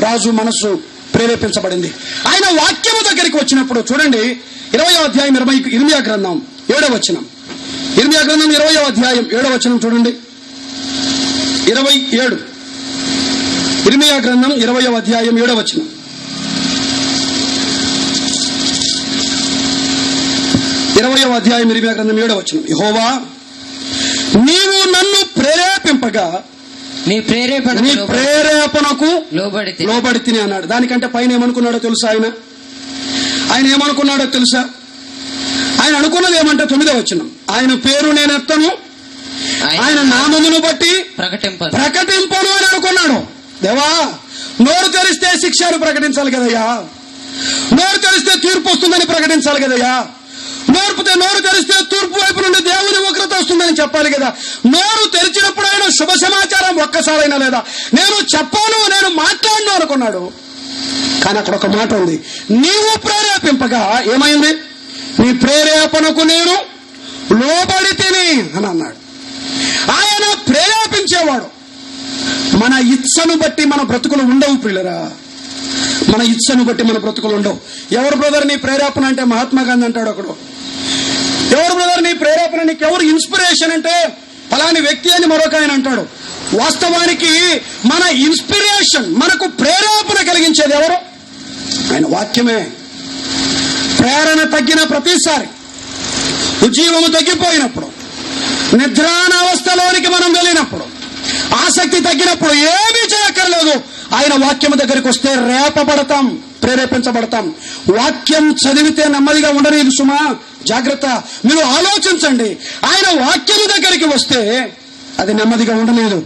రాజు మనస్సు ప్రేరేపించబడింది. ఆయన వాక్యము దగ్గరికి వచ్చినప్పుడు చూడండి, 20వ అధ్యాయం ఇర్మియా గ్రంథం 7వ వచనం. ఇర్మియా గ్రంథం 20వ అధ్యాయం 7వ వచనం చూడండి. 27 ఇర్మియా గ్రంథం 20వ అధ్యాయం 7వ వచనం. ఇరవై అధ్యాయం ఇర్మియా గ్రంథం 7వ వచనం. యెహోవా నీవు నన్ను ప్రేరేపింపగా నీ ప్రేరేపణకు లోబడితిని అన్నాడు. దానికంటే పైన ఏమనుకున్నాడో తెలుసా? ఆయన ఏమనుకున్నాడో తెలుసా? ఆయన అనుకున్నది ఏమంటే 9వ వచనం. ఆయన పేరు నేను ఎత్తను, ఆయన నామమును బట్టి ప్రకటింపను అని అనుకున్నాడు. దేవా, నోరు తెరిస్తే శిక్షను ప్రకటించాలి కదయ్యా, నోరు తెరిస్తే తీర్పు వస్తుందని ప్రకటించాలి కదయ్యా, నోరు తెరిస్తే తూర్పు వైపు నుండి దేవుని ఉగ్రత వస్తుందని చెప్పాలి కదా. నోరు తెరిచినప్పుడు ఆయన శుభ సమాచారం ఒక్కసారైనా లేదా? నేను చెప్పాను, నేను మాట్లాడను అనుకున్నాడు. కానీ అక్కడ ఒక మాట ఉంది, నీవు ప్రేరేపింపగా ఏమైంది? నీ ప్రేరేపణకు నేను లోబడితిని అని అన్నాడు. ఆయన ప్రేరేపించేవాడు. మన ఇచ్చను బట్టి మన బ్రతుకులు ఉండవు పిల్లరా, మన ఇచ్చను బట్టి మన బ్రతుకులు ఉండవు. ఎవరు బ్రదర్ నీ ప్రేరేపణ అంటే మహాత్మా గాంధీ అంటాడు ఒకడు. ఎవరు బ్రదర్ నీ ప్రేరేపణ, నీకు ఎవరు ఇన్స్పిరేషన్ అంటే ఫలాని వ్యక్తి అని మరొక ఆయన అంటాడు. వాస్తవానికి మన ఇన్స్పిరేషన్, మనకు ప్రేరేపణ కలిగించేది ఎవరు? ఆయన వాక్యమే. ప్రేరణ తగ్గిన ప్రతిసారి, ఉజ్జీవము తగ్గిపోయినప్పుడు, నిద్రానావస్థలోనికి మనం వెళ్ళినప్పుడు, ఆసక్తి తగ్గినప్పుడు ఏమీ చేయక్కర్లేదు. ఆయన వాక్యం దగ్గరికి వస్తే రేపబడతాం, ప్రేరేపించబడతాం. వాక్యం చదివితే నెమ్మదిగా ఉండలేదు సుమా, జాగ్రత్త. మీరు ఆలోచించండి. ఆయన వాక్యం దగ్గరికి వస్తే అది నెమ్మదిగా ఉండలేదు.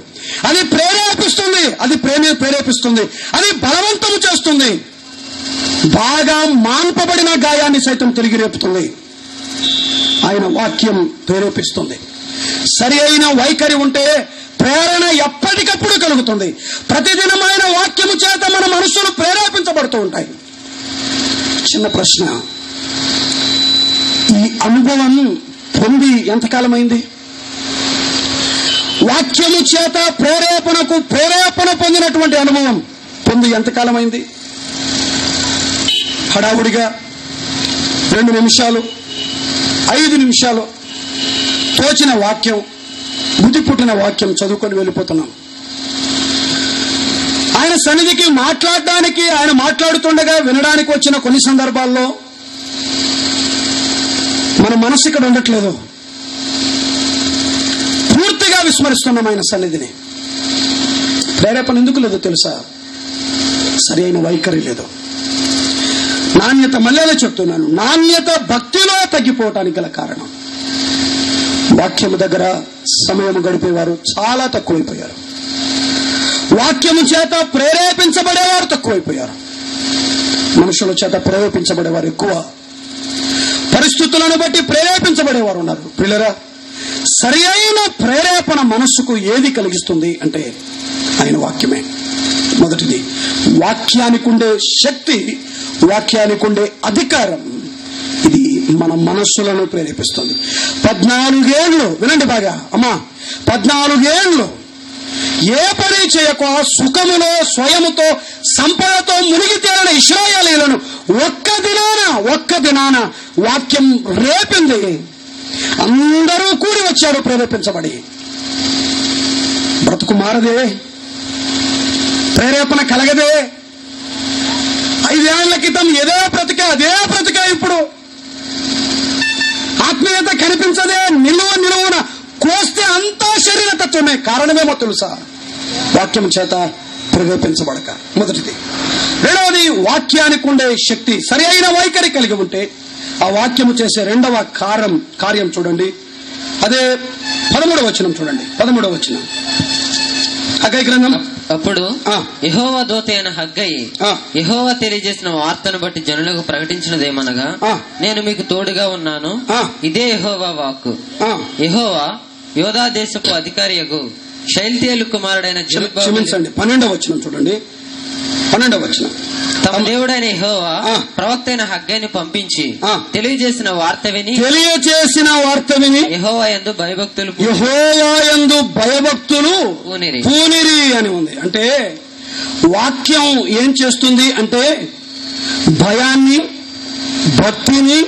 అది ప్రేరేపిస్తుంది, అది ప్రేరేపిస్తుంది, అది బలవంతం చేస్తుంది. బాగా మాన్పబడిన గాయాన్ని సైతం తిరిగి రేపుతుంది. ఆయన వాక్యం ప్రేరేపిస్తుంది. సరి అయిన వైఖరి ఉంటే ప్రేరణ ఎప్పటికప్పుడు కలుగుతుంది. ప్రతిదినమైన వాక్యము చేత మన మనస్సులు ప్రేరేపించబడుతూ ఉంటాయి. చిన్న ప్రశ్న, ఈ అనుభవం పొంది ఎంతకాలమైంది? వాక్యము చేత ప్రేరేపణ పొందినటువంటి అనుభవం పొంది ఎంతకాలమైంది? హడావుడిగా 2 నిమిషాలు 5 నిమిషాలు తోచిన వాక్యం, బుద్ధి పుట్టిన వాక్యం చదువుకొని వెళ్ళిపోతున్నాం. ఆయన సన్నిధికి మాట్లాడడానికి, ఆయన మాట్లాడుతుండగా వినడానికి వచ్చిన కొన్ని సందర్భాల్లో మన మనసు ఇక్కడ ఉండట్లేదు, పూర్తిగా విస్మరిస్తున్నాం ఆయన సన్నిధిని. ప్రేరేపణ ఎందుకు లేదో తెలుసా? సరి అయిన వైఖరి లేదు. నాణ్యత, మళ్ళీ చెప్తున్నాను, నాణ్యత భక్తిలో తగ్గిపోవటానికి గల కారణం వాక్యము దగ్గర సమయం గడిపేవారు చాలా తక్కువైపోయారు. వాక్యము చేత ప్రేరేపించబడేవారు తక్కువైపోయారు. మనుషుల చేత ప్రేరేపించబడేవారు ఎక్కువ. పరిస్థితులను బట్టి ప్రేరేపించబడేవారు ఉన్నారు. పిల్లరా, సరి అయిన ప్రేరేపణ మనస్సుకు ఏది కలిగిస్తుంది అంటే ఆయన వాక్యమే. మొదటిది, వాక్యానికి ఉండే శక్తి, వాక్యానికి ఉండే అధికారం, ఇది మన మనస్సులను ప్రేరేపిస్తుంది. 14 ఏళ్ళు, వినండి బాగా అమ్మా, 14 ఏళ్ళు ఏ పని చేయక సుఖములో స్వయముతో సంపదతో మునిగి తేలిన ఇశ్రాయేలీయులను ఒక్క దినాన వాక్యం రేపింది. అందరూ కూడి వచ్చారు ప్రేరేపించబడి. బ్రతుకు మారదే, ప్రేరేపణ కలగదే. 5 ఏళ్ల క్రితం అదే బ్రతిక ఇప్పుడు ఆత్మీయత కనిపించదే. నిలువున కోస్తే అంతా శరీరతత్వమే. కారణమేమో తెలుసా? వాక్యం చేత ప్రేరేపించబడక. మొదటిది. రెండవది, వాక్యానికి ఉండే శక్తి, సరి అయిన వైఖరి కలిగి ఉంటే ఆ వాక్యము చేసే రెండవ కార్యం చూడండి. అదే 13వ వచనం చూడండి. 13వ వచనం హగ్గయి గ్రంథం. అప్పుడు యెహోవా దూత అయిన హగ్గయి యెహోవా తెలియజేసిన వార్తను బట్టి జనులకు ప్రకటించినదేమనగా, నేను మీకు తోడుగా ఉన్నాను. ఇదే యెహోవా వాక్కు. యెహోవా యోధా దేశపు అధికారియగు షయల్తీయేలు కుమారుడైన క్షమించండి, 12వ వచనం చూడండి. 12వ వచనం. తమ దేవుడైన యెహోవా ప్రవక్త అయిన హగ్గయిని పంపించి తెలియజేసిన వార్త విని యెహోవా యందు భయభక్తులు పూనిరి అని ఉంది. అంటే వాక్యం ఏం చేస్తుంది అంటే భయాన్ని, భక్తిని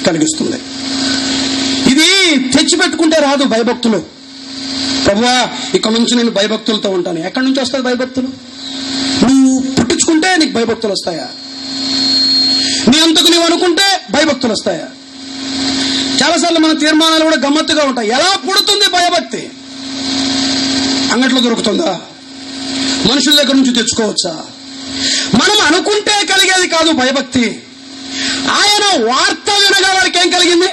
కలిగిస్తుంది. ఇది తెచ్చిపెట్టుకుంటే రాదు భయభక్తులు. ప్రభువా, ఇక నుంచి నేను భయభక్తులతో ఉంటాను. ఎక్కడి నుంచి వస్తుంది భయభక్తులు? నువ్వు పుట్టించుకుంటే నీకు భయభక్తులు వస్తాయా? నీ అంతకు నువ్వు అనుకుంటే భయభక్తులు వస్తాయా? చాలాసార్లు మన తీర్మానాలు కూడా గమ్మత్తుగా ఉంటాయి. ఎలా పుడుతుంది భయభక్తి? అంగట్లో దొరుకుతుందా? మనుషుల దగ్గర నుంచి తెచ్చుకోవచ్చా? మనం అనుకుంటే కలిగేది కాదు భయభక్తి. ఆయన వార్త వినగా వారికి ఏం కలిగింది?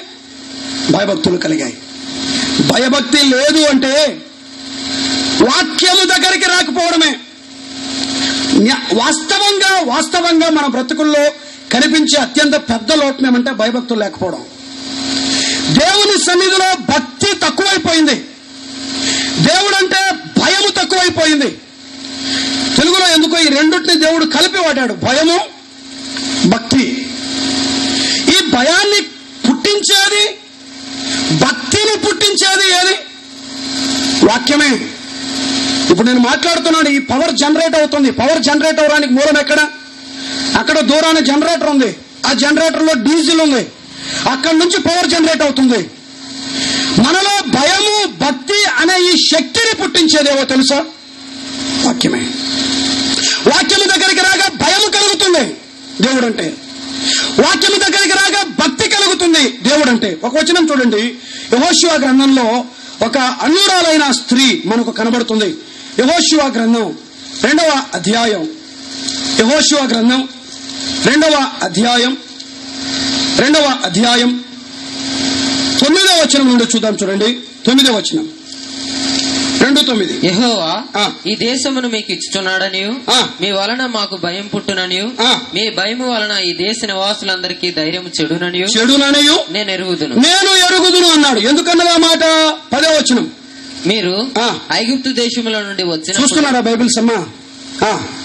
భయభక్తులు కలిగాయి. భయభక్తి లేదు అంటే వాక్యము దగ్గరికి రాకపోవడమే. వాస్తవంగా మన బ్రతుకుల్లో కనిపించే అత్యంత పెద్ద లోపం ఏమంటే భయభక్తులు లేకపోవడం. దేవుని సన్నిధిలో భక్తి తక్కువైపోయింది. దేవుడంటే భయము తక్కువైపోయింది. తెలుగులో ఎందుకో ఈ రెండుటిని దేవుడు కలిపి వాడాడు, భయము, భక్తి. ఈ భయాన్ని పుట్టించేది, భక్తిని పుట్టించేది ఏది? వాక్యమే. ఇప్పుడు నేను మాట్లాడుతున్నాను, ఈ పవర్ జనరేట్ అవుతుంది. పవర్ జనరేట్ అవడానికి మూలం ఎక్కడ? అక్కడ దూరాన జనరేటర్ ఉంది. ఆ జనరేటర్ లో డీజిల్ ఉంది. అక్కడి నుంచి పవర్ జనరేట్ అవుతుంది. మనలో భయము, భక్తి అనే ఈ శక్తిని పుట్టించేదేవో తెలుసా? వాక్యమే. వాక్యము దగ్గరికి రాగా భయము కలుగుతుంది దేవుడంటే. వాక్యము దగ్గరికి రాగా భక్తి కలుగుతుంది దేవుడంటే. ఒక వచనం చూడండి. యెహోషువ గ్రంథంలో ఒక అన్యురాలైన స్త్రీ మనకు కనబడుతుంది. యెహోషువ గ్రంథం 2వ అధ్యాయం. యెహోషువ గ్రంథం 2వ అధ్యాయం 9వ వచనం నుండి చూద్దాం. చూడండి 9వ వచనం. 2:9. యెహోవా ఈ దేశమును మీకు ఇచ్చుచున్నాడనియు మీ వలన మాకు భయం పుట్టుననియు మీ భయము వలన ఈ దేశ నివాసులందరికీ ధైర్యం చెడుననియు నేను ఎరుగుదును అన్నాడు. ఎందుకన్నది ఆ మాట? 10వ వచనం. మీరు ఐగుప్తు దేశముల నుండి వచ్చిన, చూస్తున్నారా బైబిల్స్ అమ్మా?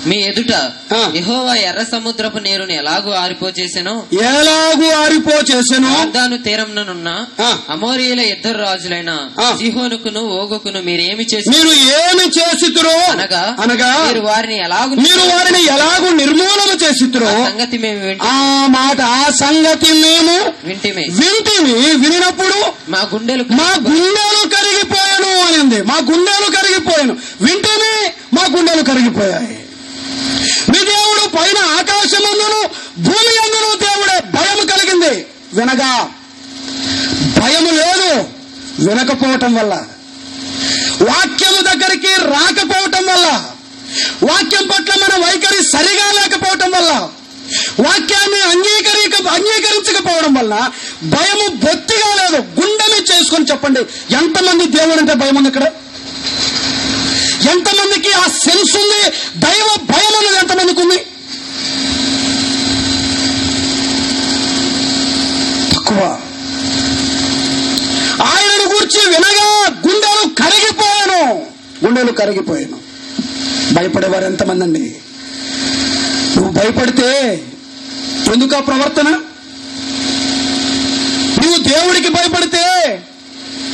మీ ఎదుట యెహోవా ఎర్ర సముద్రపు నీరుని ఎలాగూ ఆరిపోచేసెనో దాని తీరంనున్న అమోరీయుల ఇద్దరు రాజులైన సీహోనుకును ఓగుకును మీరు ఏమి చేసితురో అనగా మీరు వారిని ఎలాగూ నిర్మూలన చేసితురో సంగతి మేము ఆ సంగతి మేము వింటిమి. వినినప్పుడు మా గుండెలు కరిగిపోయాను అనింది. మా గుండెలు కరిగిపోయాను. వింటేనే మా గుండెలు కరిగిపోయాయి. మీ దేవుడు పైన ఆకాశమందును భూమి అందును దేవుడే. భయం కలిగింది వినగా. భయము లేదు వినకపోవటం వల్ల, వాక్యము దగ్గరికి రాకపోవటం వల్ల, వాక్యం పట్ల మన వైఖరి సరిగా లేకపోవటం వల్ల, వాక్యాన్ని అంగీకరించకపోవడం వల్ల భయము బొత్తిగా లేదు. గుండెని చేసుకొని చెప్పండి, ఎంతమంది దేవుడు అంటే భయం ఉంది ఇక్కడ? ఎంతమందికి ఆ సెన్స్ ఉంది? దైవ భయం అనేది ఎంతమందికి ఉంది? తక్కువ. ఆయనను గూర్చి వినగా గుండెలు కరిగిపోయాను. భయపడేవారు ఎంతమంది అండి? నువ్వు భయపడితే ఎందుకు ఆ ప్రవర్తన? నువ్వు దేవుడికి భయపడితే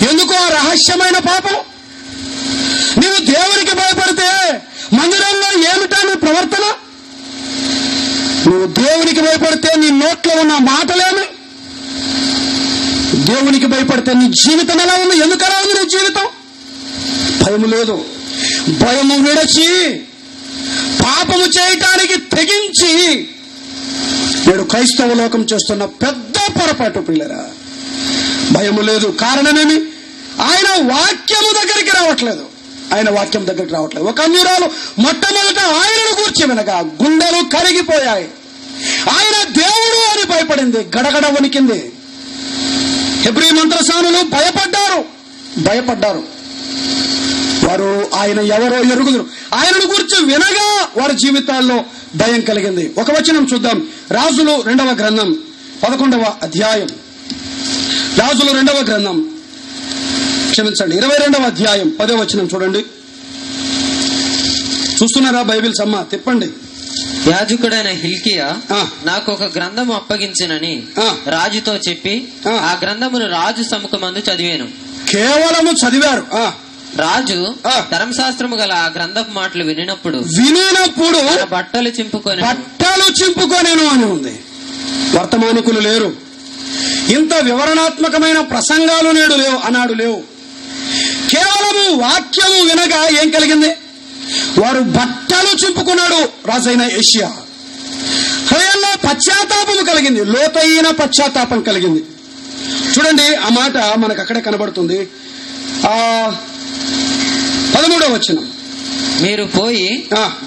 ఎందుకు ఆ రహస్యమైన పాపం? నువ్వు దేవుడికి భయపడితే మందిరంలో ఏమిటా నీ ప్రవర్తన? నువ్వు దేవునికి భయపడితే నీ నోట్లో ఉన్న మాటలేమి? దేవునికి భయపడితే నీ జీవితం ఎలా ఉంది? ఎందుకు అలా ఉంది నీ జీవితం? భయము లేదు. భయము విడచి పాపము చేయటానికి తెగించి నేడు క్రైస్తవ లోకం చేస్తున్న పెద్ద పొరపాటు పిల్లరా. భయము లేదు. కారణమేమి? ఆయన వాక్యము దగ్గరికి రావట్లేదు. ఒక అన్యురాలు మొట్టమొదట ఆయనను గూర్చి వినగా గుండెలు కరిగిపోయాయి. ఆయన దేవుడు అని భయపడింది, గడగడ వణికింది. హెబ్రీ మంత్రసానులు భయపడ్డారు. వారు ఆయన ఎవరో ఎరుగుదురు. ఆయనను గురించి వినగా వారి జీవితాల్లో భయం కలిగింది. ఒక వచనం చూద్దాం. రాజులు 2వ గ్రంథం 11వ అధ్యాయం. రాజులు 2వ గ్రంథం 22వ అధ్యాయం 10వ వచనం చూడండి. చూస్తున్నారా బైబిల్స్? అమ్మ తిప్పండి. యాజకుడైన హిల్కియా నాకు ఒక గ్రంథము అప్పగించినని రాజుతో చెప్పి ఆ గ్రంథమును రాజు సముఖమందు చదివాను. కేవలము చదివారు. రాజు ధర్మశాస్త్రము గల ఆ గ్రంథపు మాటలు వినినప్పుడు బట్టలు చింపుకొనేను అని ఉంది. వర్తమానికులు లేరు. ఇంత వివరణాత్మకమైన ప్రసంగాలు నేడు లేవు. కేవలము వాక్యము వినగా ఏం కలిగింది? వారు బట్టలు చింపుకున్నాడు రాజైన యోషియా. హృదయంలో పశ్చాత్తాపము కలిగింది, లోతైన పశ్చాత్తాపం కలిగింది. చూడండి, ఆ మాట మనకు అక్కడే కనబడుతుంది. 13వ వచనం. మీరు పోయి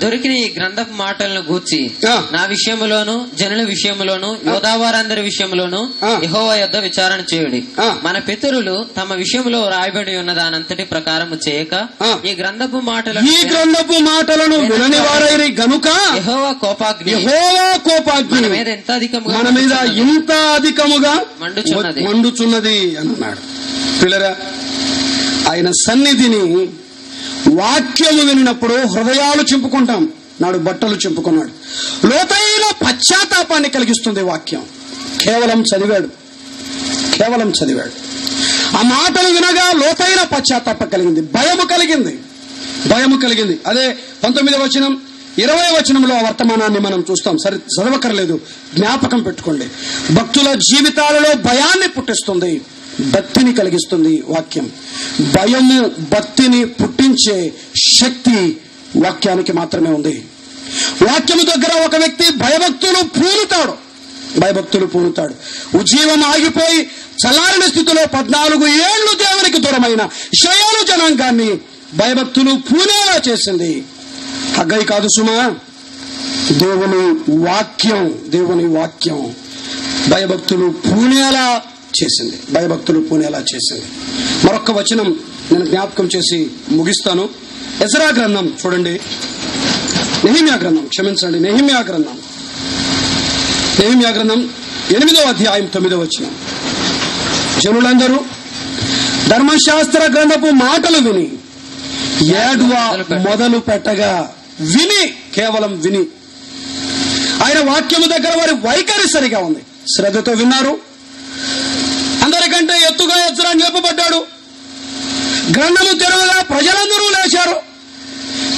దొరికిన ఈ గ్రంథపు మాటలను గూర్చి నా విషయములోను జనుల విషయములోను యోధావారందరి విషయములోను యెహోవా యొద్ద విచారణ చేయుడి. మన పితరులు తమ విషయంలో రాయబడి ఉన్న దానంతటి ప్రకారము చేయక ఈ గ్రంథపు మాటలను వినని వారైరి గనుక యెహోవా కోపాగ్ని మన మీద ఎంత అధికముగా మండుచున్నది అన్నాడు. పిల్లరా, ఆయన సన్నిధిని వాక్యము వినినప్పుడు హృదయాలు చింపుకుంటాం. నాడు బట్టలు చింపుకున్నాడు. లోతైన పశ్చాత్తాపాన్ని కలిగిస్తుంది వాక్యం. కేవలం చదివాడు. ఆ మాటలు వినగా లోతైన పశ్చాత్తాపం కలిగింది, భయము కలిగింది. అదే 19వ వచనం 20వ వచనంలో ఆ వర్తమానాన్ని మనం చూస్తాం. సరే, చదవకర్లేదు, జ్ఞాపకం పెట్టుకోండి. భక్తుల జీవితాలలో భయాన్ని పుట్టిస్తుంది, భక్తిని కలిగిస్తుంది వాక్యం. భయము భక్తిని పుట్టించే శక్తి వాక్యానికి మాత్రమే ఉంది. వాక్యము దగ్గర ఒక వ్యక్తి భయభక్తులు పూనుతాడు. ఉజ్జీవం ఆగిపోయి చల్లారిన స్థితిలో 14 ఏళ్లు దేవునికి దూరమైన ఇశ్రాయేలు జనాంగాన్ని భయభక్తులు పూనేలా చేసింది. హగ్గయి కాదు సుమా, దేవుని వాక్యం భయభక్తులు పూనేలా చేసింది. మరొక వచనం నేను జ్ఞాపకం చేసి ముగిస్తాను. ఎజ్రా గ్రంథం చూడండి. నెహెమ్యా గ్రంథం 8వ అధ్యాయం 9వ వచనం. జనులందరూ ధర్మశాస్త్ర గ్రంథపు మాటలు విని ఏడ్వ మొదలు పెట్టగా, కేవలం విని ఆయన వాక్యము దగ్గర వారి వైఖరి సరిగా ఉంది. శ్రద్ధతో విన్నారు. అందరికంటే ఎత్తుగా ఎజ్రా నిలపబడ్డాడు. గ్రంథము తెరవగా ప్రజలందరూ లేచారు.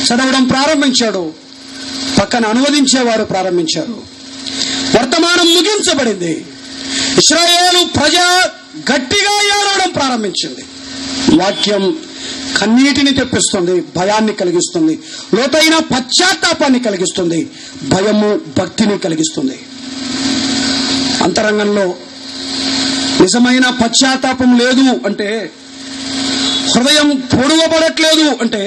చదవడం ప్రారంభించాడు. పక్కన అనువదించేవారు ప్రారంభించారు. వర్తమానం ముగించబడింది. ఇశ్రాయేలు ప్రజ గట్టిగా ఏడవడం ప్రారంభించింది. వాక్యం కన్నీటిని తెప్పిస్తుంది, భయాన్ని కలిగిస్తుంది, లోతైన పశ్చాత్తాపాన్ని కలిగిస్తుంది, భయము భక్తిని కలిగిస్తుంది. అంతరంగంలో నిజమైన పశ్చాత్తాపం లేదు అంటే, హృదయం పొడవబడట్లేదు అంటే,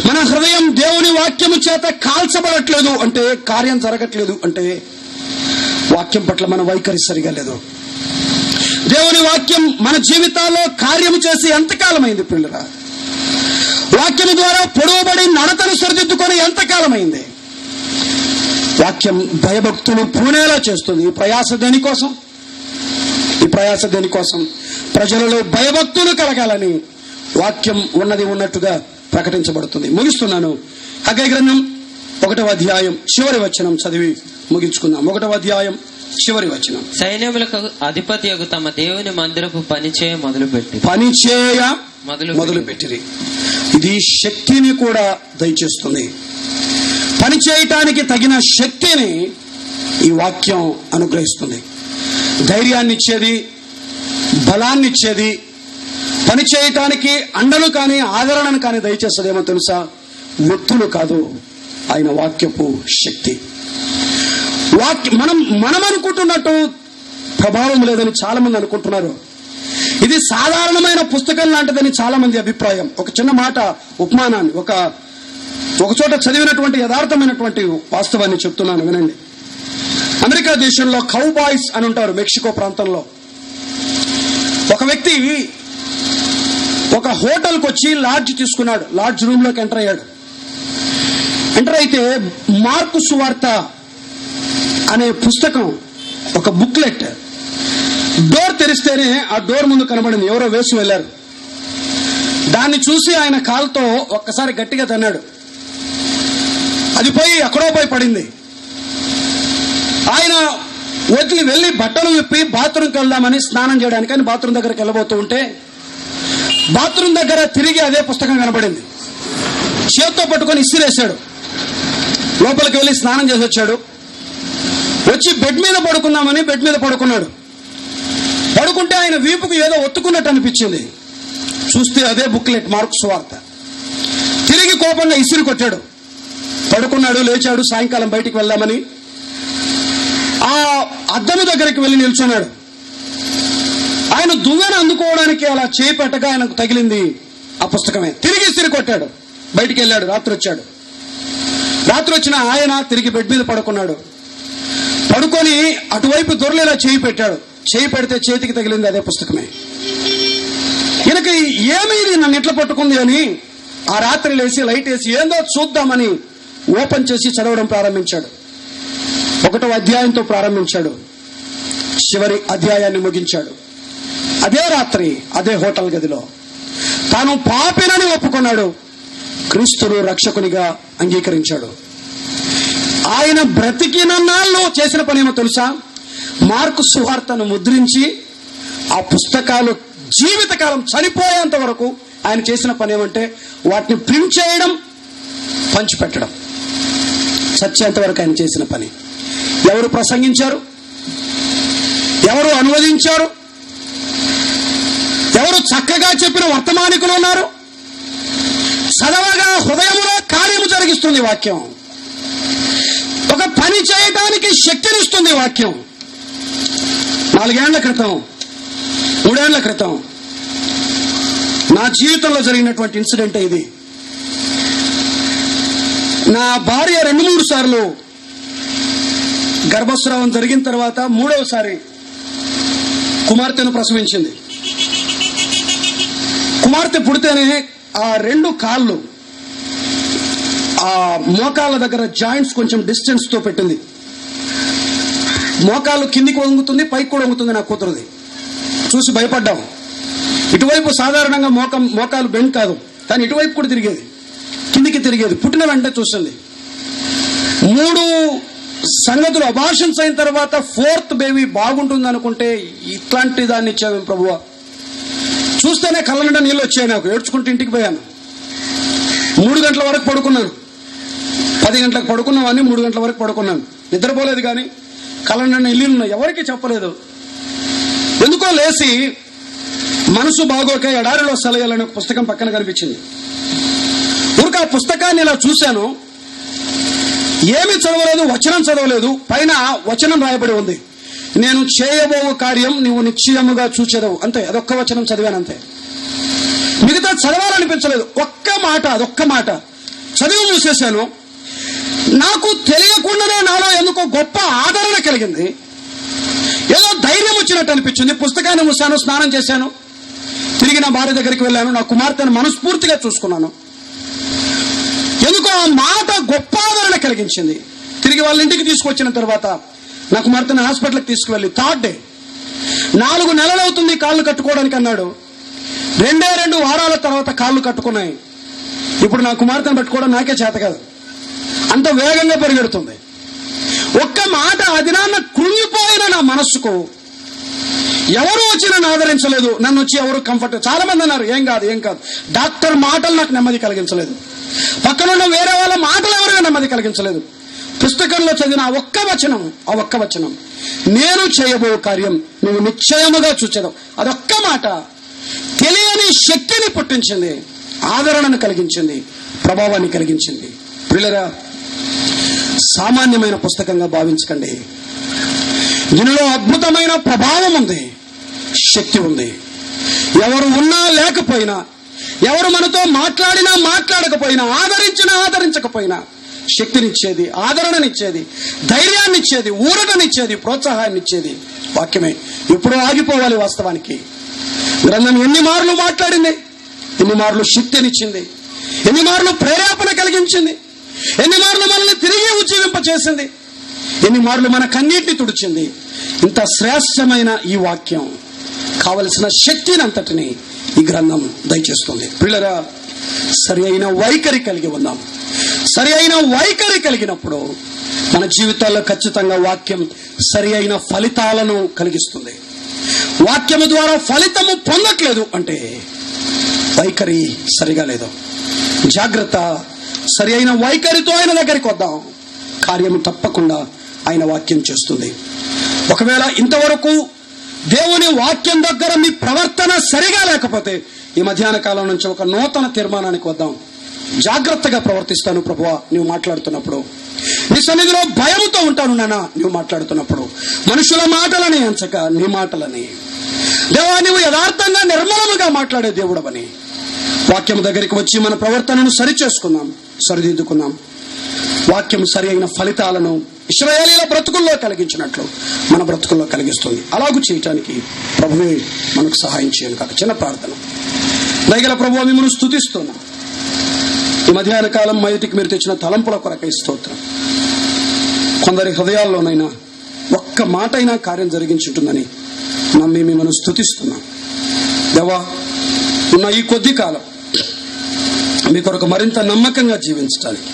మన హృదయం దేవుని వాక్యము చేత కాల్చబడట్లేదు అంటే, కార్యం జరగట్లేదు అంటే వాక్యం పట్ల మన వైఖరి సరిగా లేదు. దేవుని వాక్యం మన జీవితాల్లో కార్యము చేసి ఎంతకాలమైంది పిల్లరా? వాక్యం ద్వారా పొడవబడి నడతను సరిదిద్దుకొని ఎంతకాలమైంది? వాక్యం భయభక్తులు పూనేలా చేస్తుంది. ఈ ప్రయాస దేనికోసం? ప్రజలలో భయభక్తులు కలగాలని వాక్యం ఉన్నది ఉన్నట్టుగా ప్రకటించబడుతుంది. ముగిస్తున్నాను. హగ్గై గ్రంథం 1వ అధ్యాయం చివరి వచనం చదివి ముగించుకుందాం. 1వ అధ్యాయం చివరి వచనం. సైన్యములకు అధిపతియగు తమ దేవుని మందిరపు పనిచేయ మొదలుపెట్టిరి. ఇది శక్తిని కూడా దయచేస్తుంది. పని చేయటానికి తగిన శక్తిని ఈ వాక్యం అనుగ్రహిస్తుంది. ధైర్యాన్ని ఇచ్చేది, బలాన్ని ఇచ్చేది, పని చేయటానికి అండలు కానీ ఆదరణను కానీ దయచేస్తుందేమో తెలుసా? వ్యక్తులు కాదు, ఆయన వాక్యపు శక్తి. మనం అనుకుంటున్నట్టు ప్రభావం లేదని చాలా మంది అనుకుంటున్నారు. ఇది సాధారణమైన పుస్తకం లాంటిదని చాలా మంది అభిప్రాయం. ఒక చిన్న మాట, ఉపమానాన్ని, ఒక చోట చదివినటువంటి యథార్థమైనటువంటి వాస్తవాన్ని చెప్తున్నాను, వినండి. అమెరికా దేశంలో కౌ బాయ్స్ అని ఉంటారు, మెక్సికో ప్రాంతంలో. ఒక వ్యక్తి ఒక హోటల్కి వచ్చి లాడ్జ్ తీసుకున్నాడు. లాడ్జ్ రూమ్ లోకి ఎంటర్ అయ్యాడు. ఎంటర్ అయితే మార్కు సువార్త అనే పుస్తకం, ఒక బుక్లెట్ డోర్ తెరిస్తేనే ఆ డోర్ ముందు కనబడింది. ఎవరో వేసి వెళ్లారు. దాన్ని చూసి ఆయన కాలుతో ఒక్కసారి గట్టిగా తన్నాడు. అది పోయి ఎక్కడో పోయి పడింది. ఆయన వెళ్లి బట్టలు విప్పి బాత్రూమ్కి వెళ్దామని స్నానం చేయడానికి అని బాత్రూమ్ దగ్గరికి వెళ్ళబోతూ ఉంటే బాత్రూమ్ దగ్గర తిరిగి అదే పుస్తకం కనబడింది. చేత్తో పట్టుకొని ఇసిరేశాడు. లోపలికి వెళ్లి స్నానం చేసి వచ్చాడు. వచ్చి బెడ్ మీద పడుకుందామని బెడ్ మీద పడుకున్నాడు. పడుకుంటే ఆయన వీపుకు ఏదో ఒత్తుకున్నట్టు అనిపించింది. చూస్తే అదే బుక్లెట్, మార్కు సువార్త. తిరిగి కోపంగా ఇసిరి కొట్టాడు. పడుకున్నాడు, లేచాడు. సాయంకాలం బయటికి వెళ్దామని ఆ అద్దము దగ్గరికి వెళ్లి నిల్చున్నాడు. ఆయన దువ్వెన అందుకోవడానికి అలా చేయి పెట్టగా ఆయనకు తగిలింది ఆ పుస్తకమే. తిరిగి ఇసిరి కొట్టాడు. బయటికి వెళ్ళాడు. రాత్రి వచ్చాడు. రాత్రి వచ్చిన ఆయన తిరిగి బెడ్ మీద పడుకున్నాడు. పడుకొని అటువైపు దొరలేలా చేయి పెట్టాడు. చేయి పెడితే చేతికి తగిలింది అదే పుస్తకమే. ఈయనకి ఏమీ నన్ను ఎట్లా పట్టుకుంది అని ఆ రాత్రి లేచి లైట్ వేసి ఏందో చూద్దామని ఓపెన్ చేసి చదవడం ప్రారంభించాడు. 1వ అధ్యాయంతో ప్రారంభించాడు. చివరి అధ్యాయాన్ని ముగించాడు. అదే రాత్రి అదే హోటల్ గదిలో తాను పాపినని ఒప్పుకున్నాడు. క్రీస్తును రక్షకునిగా అంగీకరించాడు. ఆయన బ్రతికినన్నాళ్ళు చేసిన పనేమో తెలుసా? మార్కు సువార్తను ముద్రించి ఆ పుస్తకాలు జీవితకాలం చనిపోయేంత వరకు ఆయన చేసిన పని ఏమంటే వాటిని ప్రింట్ చేయడం, పంచిపెట్టడం. చచ్చేంత వరకు ఆయన చేసిన పని. ఎవరు ప్రసంగించారు? ఎవరు అనువదించారు? ఎవరు చక్కగా చెప్పిన వర్తమానికులు ఉన్నారు? చదవగా హృదయములో కార్యము జరిగిస్తుంది వాక్యం. ఒక పని చేయడానికి శక్తినిస్తుంది వాక్యం. 4 ఏళ్ల క్రితం, 3 ఏళ్ల క్రితం నా జీవితంలో జరిగినటువంటి ఇన్సిడెంట్ ఇది. నా భార్య 2-3 సార్లు గర్భస్రావం జరిగిన తర్వాత 3వసారి కుమార్తెను ప్రసవించింది. కుమార్తె పుడితేనే ఆ 2 కాళ్ళు, ఆ మోకాళ్ళ దగ్గర జాయింట్స్ కొంచెం డిస్టెన్స్ తో పెట్టింది. మోకాళ్ళు కిందికి వంగుతుంది, పైకి కూడా వంగుతుంది. నా కూతురుది చూసి భయపడ్డాం. ఇటువైపు సాధారణంగా మోకాలు బెండ్ కాదు, కానీ ఇటువైపు కూడా తిరిగేది, కిందికి తిరిగేది. పుట్టిన వెంటనే చూస్తుంది. 3 సంగతులు అబార్షన్స్ అయిన తర్వాత 4th బేబీ బాగుంటుంది అనుకుంటే ఇట్లాంటి దాన్ని ఇచ్చాము ప్రభువా. చూస్తేనే కళ్ళ నిండా నీళ్ళు వచ్చాయి. నాకు ఏడ్చుకుంటూ ఇంటికి పోయాను. 3 గంటల వరకు పడుకున్నాను. 10 గంటలకు పడుకున్నామని 3 గంటల వరకు పడుకున్నాను. నిద్రపోలేదు, కానీ కళ్ళ నిండా నీళ్ళు ఉన్నాయి. ఎవరికి చెప్పలేదు. ఎందుకో లేచి మనసు బాగోక ఎడారిలో సెలయాలని ఒక పుస్తకం పక్కన కనిపించింది. ఊరికి ఆ పుస్తకాన్ని ఇలా చూశాను. ఏమీ చదవలేదు, వచనం చదవలేదు. పైన వచనం రాయబడి ఉంది, నేను చేయబోవు కార్యం నువ్వు నిశ్చయముగా చూచెదవు. అంతే, అదొక్క వచనం చదివాను అంతే. మిగతా చదవాలనిపించలేదు. ఒక్క మాట, అదొక్క మాట చదివి మూసేశాను. నాకు తెలియకుండానే నాలో ఎందుకో గొప్ప ఆదరణ కలిగింది. ఏదో ధైర్యం వచ్చినట్టు అనిపించింది. పుస్తకాన్ని మూసాను, స్నానం చేశాను, తిరిగి నా భార్య దగ్గరికి వెళ్ళాను, నా కుమార్తెను మనస్ఫూర్తిగా చూసుకున్నాను. ఎందుకో ఆ మాట గొప్ప ఆదరణ కలిగించింది. తిరిగి వాళ్ళ ఇంటికి తీసుకొచ్చిన తర్వాత నా కుమార్తెను హాస్పిటల్కి తీసుకువెళ్ళి 3rd డే 4 నెలలు అవుతుంది కాళ్ళు కట్టుకోవడానికి అన్నాడు. 2 వారాల తర్వాత కాళ్ళు కట్టుకున్నాయి. ఇప్పుడు నా కుమార్తెను పట్టుకోవడం నాకే చేత కాదు, అంత వేగంగా పరిగెడుతుంది. ఒక్క మాట అది నాన్న కృంగిపోయిన నా మనస్సుకు ఎవరు వచ్చి నన్ను ఆదరించలేదు. నన్ను వచ్చి ఎవరు కంఫర్ట్, చాలా మంది అన్నారు ఏం కాదు. డాక్టర్ మాటలు నాకు నెమ్మది కలిగించలేదు. పక్కనున్న వేరే వాళ్ళ మాటలు ఎవరిగా నెమ్మది కలిగించలేదు. పుస్తకంలో చదివిన ఆ ఒక్క వచనం నేను చేయబో కార్యం నువ్వు నిశ్చయముగా చూచెదవు, అదొక్క మాట తెలియని శక్తిని పుట్టించింది, ఆదరణను కలిగించింది, ప్రభావాన్ని కలిగించింది. ప్రియులారా, సామాన్యమైన పుస్తకంగా భావించకండి. దీనిలో అద్భుతమైన ప్రభావం ఉంది, శక్తి ఉంది. ఎవరు ఉన్నా లేకపోయినా, ఎవరు మనతో మాట్లాడినా మాట్లాడకపోయినా, ఆదరించినా ఆదరించకపోయినా శక్తినిచ్చేది, ఆదరణనిచ్చేది, ధైర్యాన్నిచ్చేది, ఊరటనిచ్చేది, ప్రోత్సాహాన్నిచ్చేది వాక్యమే. ఇప్పుడు ఆగిపోవాలి. వాస్తవానికి గ్రంథం ఎన్ని మార్లు మాట్లాడింది, ఎన్ని మార్లు శక్తినిచ్చింది, ఎన్ని మార్లు ప్రేరేపణ కలిగించింది, ఎన్ని మార్లు మనల్ని తిరిగి ఉజ్జీవింప చేసింది, ఎన్ని మార్లు మన కన్నీటిని తుడిచింది. ఇంత శ్రేష్టమైన ఈ వాక్యం కావలసిన శక్తిని అంతటిని ఈ గ్రంథం దయచేస్తుంది. పిల్లరా, సరి అయిన వైఖరి కలిగి ఉన్నాం. సరి అయిన వైఖరి కలిగినప్పుడు మన జీవితాల్లో ఖచ్చితంగా వాక్యం సరి అయిన ఫలితాలను కలిగిస్తుంది. వాక్యము ద్వారా ఫలితము పొందట్లేదు అంటే వైఖరి సరిగా లేదు. జాగ్రత్త, సరి అయిన వైఖరితో ఆయన దగ్గరికి వద్దాం. కార్యము తప్పకుండా ఆయన వాక్యం చేస్తుంది. ఒకవేళ ఇంతవరకు దేవుని వాక్యం దగ్గర మీ ప్రవర్తన సరిగా లేకపోతే ఈ మధ్యాహ్న కాలం నుంచి ఒక నూతన తీర్మానానికి వద్దాం. జాగ్రత్తగా ప్రవర్తిస్తాను ప్రభువా నువ్వు మాట్లాడుతున్నప్పుడు, నీ సన్నిధిలో భయముతో ఉంటాను నాన్న నువ్వు మాట్లాడుతున్నప్పుడు, మనుషుల మాటలని ఎంచక నీ మాటలని. దేవా, నువ్వు యథార్థంగా నిర్మలముగా మాట్లాడే దేవుడవని వాక్యం దగ్గరికి వచ్చి మన ప్రవర్తనను సరిచేసుకుందాం, సరిదిద్దుకుందాం. వాక్యం సరి అయిన ఫలితాలను ఇశ్రాయేలీల బ్రతుకుల్లో కలిగించినట్లు మన బ్రతుకుల్లో కలిగిస్తుంది. అలాగూ చేయటానికి ప్రభువే మనకు సహాయం చేయను కాక. చిన్న ప్రార్థన. దయగల ప్రభువా, మిమ్మల్ని స్తుతిస్తున్నాం. ఈ మధ్యాహ్న కాలం బయటికి మీరు తెచ్చిన తలంపుల కొరకై స్తోత్రం. కొందరి హృదయాల్లోనైనా ఒక్క మాట అయినా కార్యం జరిగించుంటుందని నమ్మి మిమ్మల్ని స్తుతిస్తున్నాం. దేవా, ఉన్న ఈ కొద్ది కాలం మీ కొరకు మరింత నమ్మకంగా జీవించడానికి